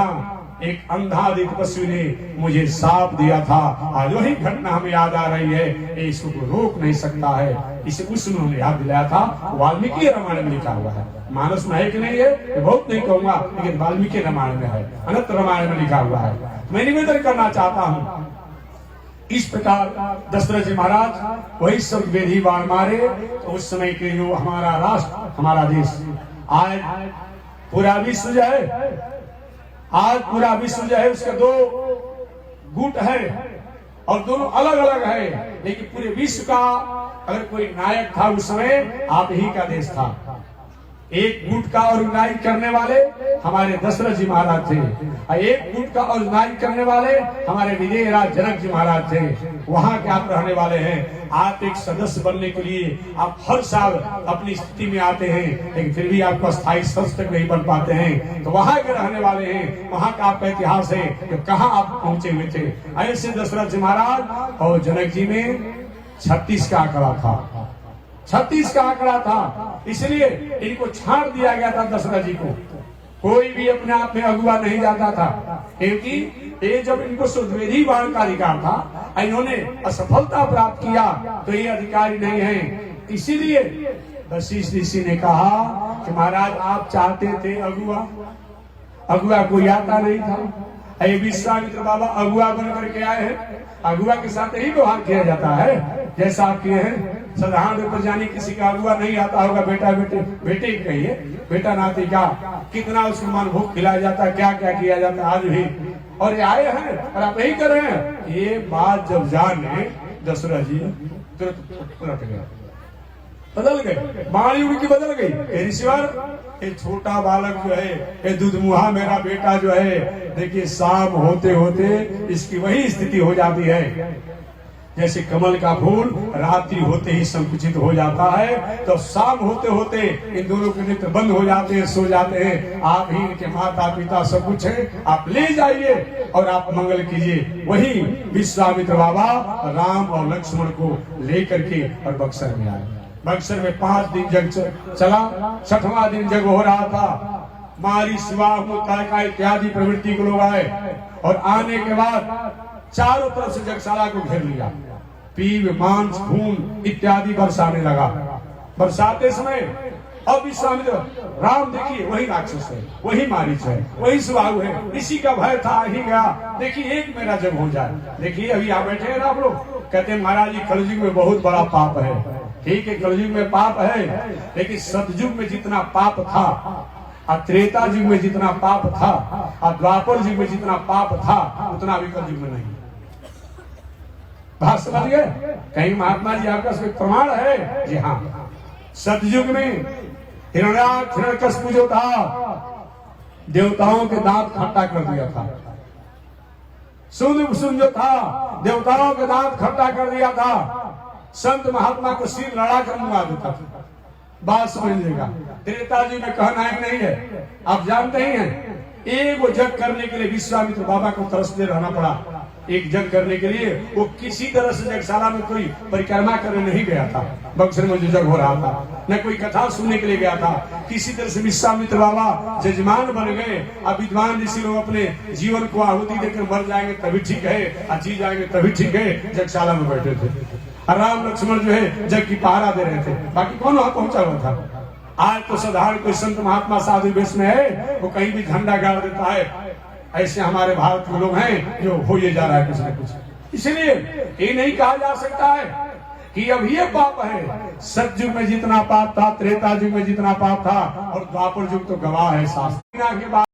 एक अंधा तपस्वी ने मुझे साप दिया था, आज वही घटना हमें याद आ रही है, इसको कोई रोक नहीं सकता है। इसे उन्होंने याद दिलाया था। वाल्मीकि रामायण में लिखा हुआ है, मानस में है कि नहीं है ये बहुत नहीं कहूंगा, लेकिन वाल्मीकि रामायण में है, अनंत रामायण में लिखा हुआ है। मैं निवेदन करना चाहता हूँ, इस प्रकार दशरथ जी महाराज वही सब वेदी बाण मारे, तो उस समय के जो हमारा राष्ट्र हमारा देश आज पूरा विश्व जो है, आज पूरा विश्व जो है उसके दो गुट है और दोनों अलग अलग है, लेकिन पूरे विश्व का अगर कोई नायक था उस समय आप ही का देश था। एक गुट का ऑर्गेनाइज करने वाले हमारे दशरथ जी महाराज थे, और एक गुट का ऑर्गेनाइज करने वाले हमारे विजय राज जनक जी महाराज थे। वहां के आप रहने वाले हैं, आप एक सदस्य बनने के लिए आप हर साल अपनी स्थिति में आते हैं, लेकिन फिर भी आपको स्थायी सदस्य तक नहीं बन पाते हैं। तो वहां के रहने वाले हैं, वहां का आपका इतिहास है कि कहाँ आप पहुंचे हुए थे। ऐसे दशरथ जी महाराज और जनक जी में 36 का आंकड़ा था, 36 का आंकड़ा था, इसलिए इनको छाड़ दिया गया था दशरथ जी को। कोई भी अपने आप में अगुआ नहीं जाता था, क्योंकि ये जब इनको सुधवेदी बाण का अधिकार था, इन्होंने असफलता प्राप्त किया तो ये अधिकारी नहीं है। इसीलिए वशिष्ठ ऋषि ने कहा कि महाराज आप चाहते थे अगुआ, अगुआ कोई आता नहीं था। विश्वामित्र बाबा अगुआ बन करके आए हैं, अगुआ के साथ यही व्यवहार किया जाता है जैसा आप किए हैं। साधारण रूप जानी किसी का अगुआ नहीं आता होगा, बेटा बेटे बेटे ही कहिए, बेटा नाती का कितना उसको मन भूख खिलाया जाता है, क्या क्या किया जाता है आज भी। और ये आए हैं और आप यही कर रहे हैं। ये बात जब जाने दशरथ जी तुरंत पलट गए, बदल गए, बाणी उनकी बदल गई। ईश्वर ये छोटा बालक जो है, ये दुधमुहा मेरा बेटा जो है, देखिए शाम होते होते इसकी वही स्थिति हो जाती है जैसे कमल का फूल रात्रि होते ही संकुचित हो जाता है, तो शाम होते होते इन दोनों के नेत्र बंद हो जाते हैं, सो जाते हैं। आप ही इनके माता पिता सब कुछ है, आप ले जाइए और आप मंगल कीजिए। वही विश्वामित्र बाबा राम और लक्ष्मण को लेकर के और बक्सर में आए। बक्सर में 5 दिन जग चला, 6वां दिन जग हो रहा था। मारी शिवा इत्यादि प्रवृत्ति के लोग आए और आने के बाद चारों तरफ से जगशाला को घेर लिया। पीव मांस खून इत्यादि बरसाने लगा। बरसाते समय अब विश्वामित्र राम देखिए वही राक्षस है, वही मारीच है, वही सुबाहु है, इसी का भय था ही गया। देखिए एक मेरा जग हो जाए। देखिए अभी आप बैठे हैं ना आप लोग, कहते हैं महाराज जी कलयुग में बहुत बड़ा पाप है। ठीक है, कलयुग में पाप है, लेकिन सतयुग में जितना पाप था, त्रेता युग में जितना पाप था, द्वापर युग में जितना पाप था, उतना अभी कलयुग में नहीं। बात समझ गए? कहीं महात्मा जी आपका प्रमाण है? जी हाँ, सतयुग में हिरण्यकशिपु जो था, देवताओं के दांत खट्टा कर दिया था। सुन जो था, देवताओं के दांत खट्टा कर दिया था। संत महात्मा को सिर लड़ा कर मुआ देता था। बात समझिएगा, त्रेता जी में कहना है नहीं है। आप जानते ही हैं, एक वो जग करने के लिए विश्वामित्र बाबा को तरसते रहना पड़ा। एक जग करने के लिए वो किसी तरह से जगशाला में कोई परिक्रमा करने नहीं गया था। बक्सर में जो जग हो रहा था, न कोई कथा सुनने के लिए गया था। किसी तरह से विश्वामित्र बाबा जजमान बन गए। अब विद्वान ऋषि लोग अपने जीवन को आहुति देकर मर जाएंगे तभी ठीक है, और जी जाएंगे तभी ठीक है, जगशाला में बैठे थे। राम लक्ष्मण जो है जग की पहरा दे रहे थे, बाकी कौन वहां पहुंचा हुआ था। आज तो साधारण कोई संत महात्मा साधु वेश में है, वो कहीं भी झंडा गाड़ देता है। ऐसे हमारे भारत के लोग हैं जो हो ये जा रहा है कुछ न कुछ। इसलिए ये नहीं कहा जा सकता है कि अब ये पाप है। सतयुग में जितना पाप था, त्रेता युग में जितना पाप था, और द्वापर युग तो गवाह है शास्त्र के बाद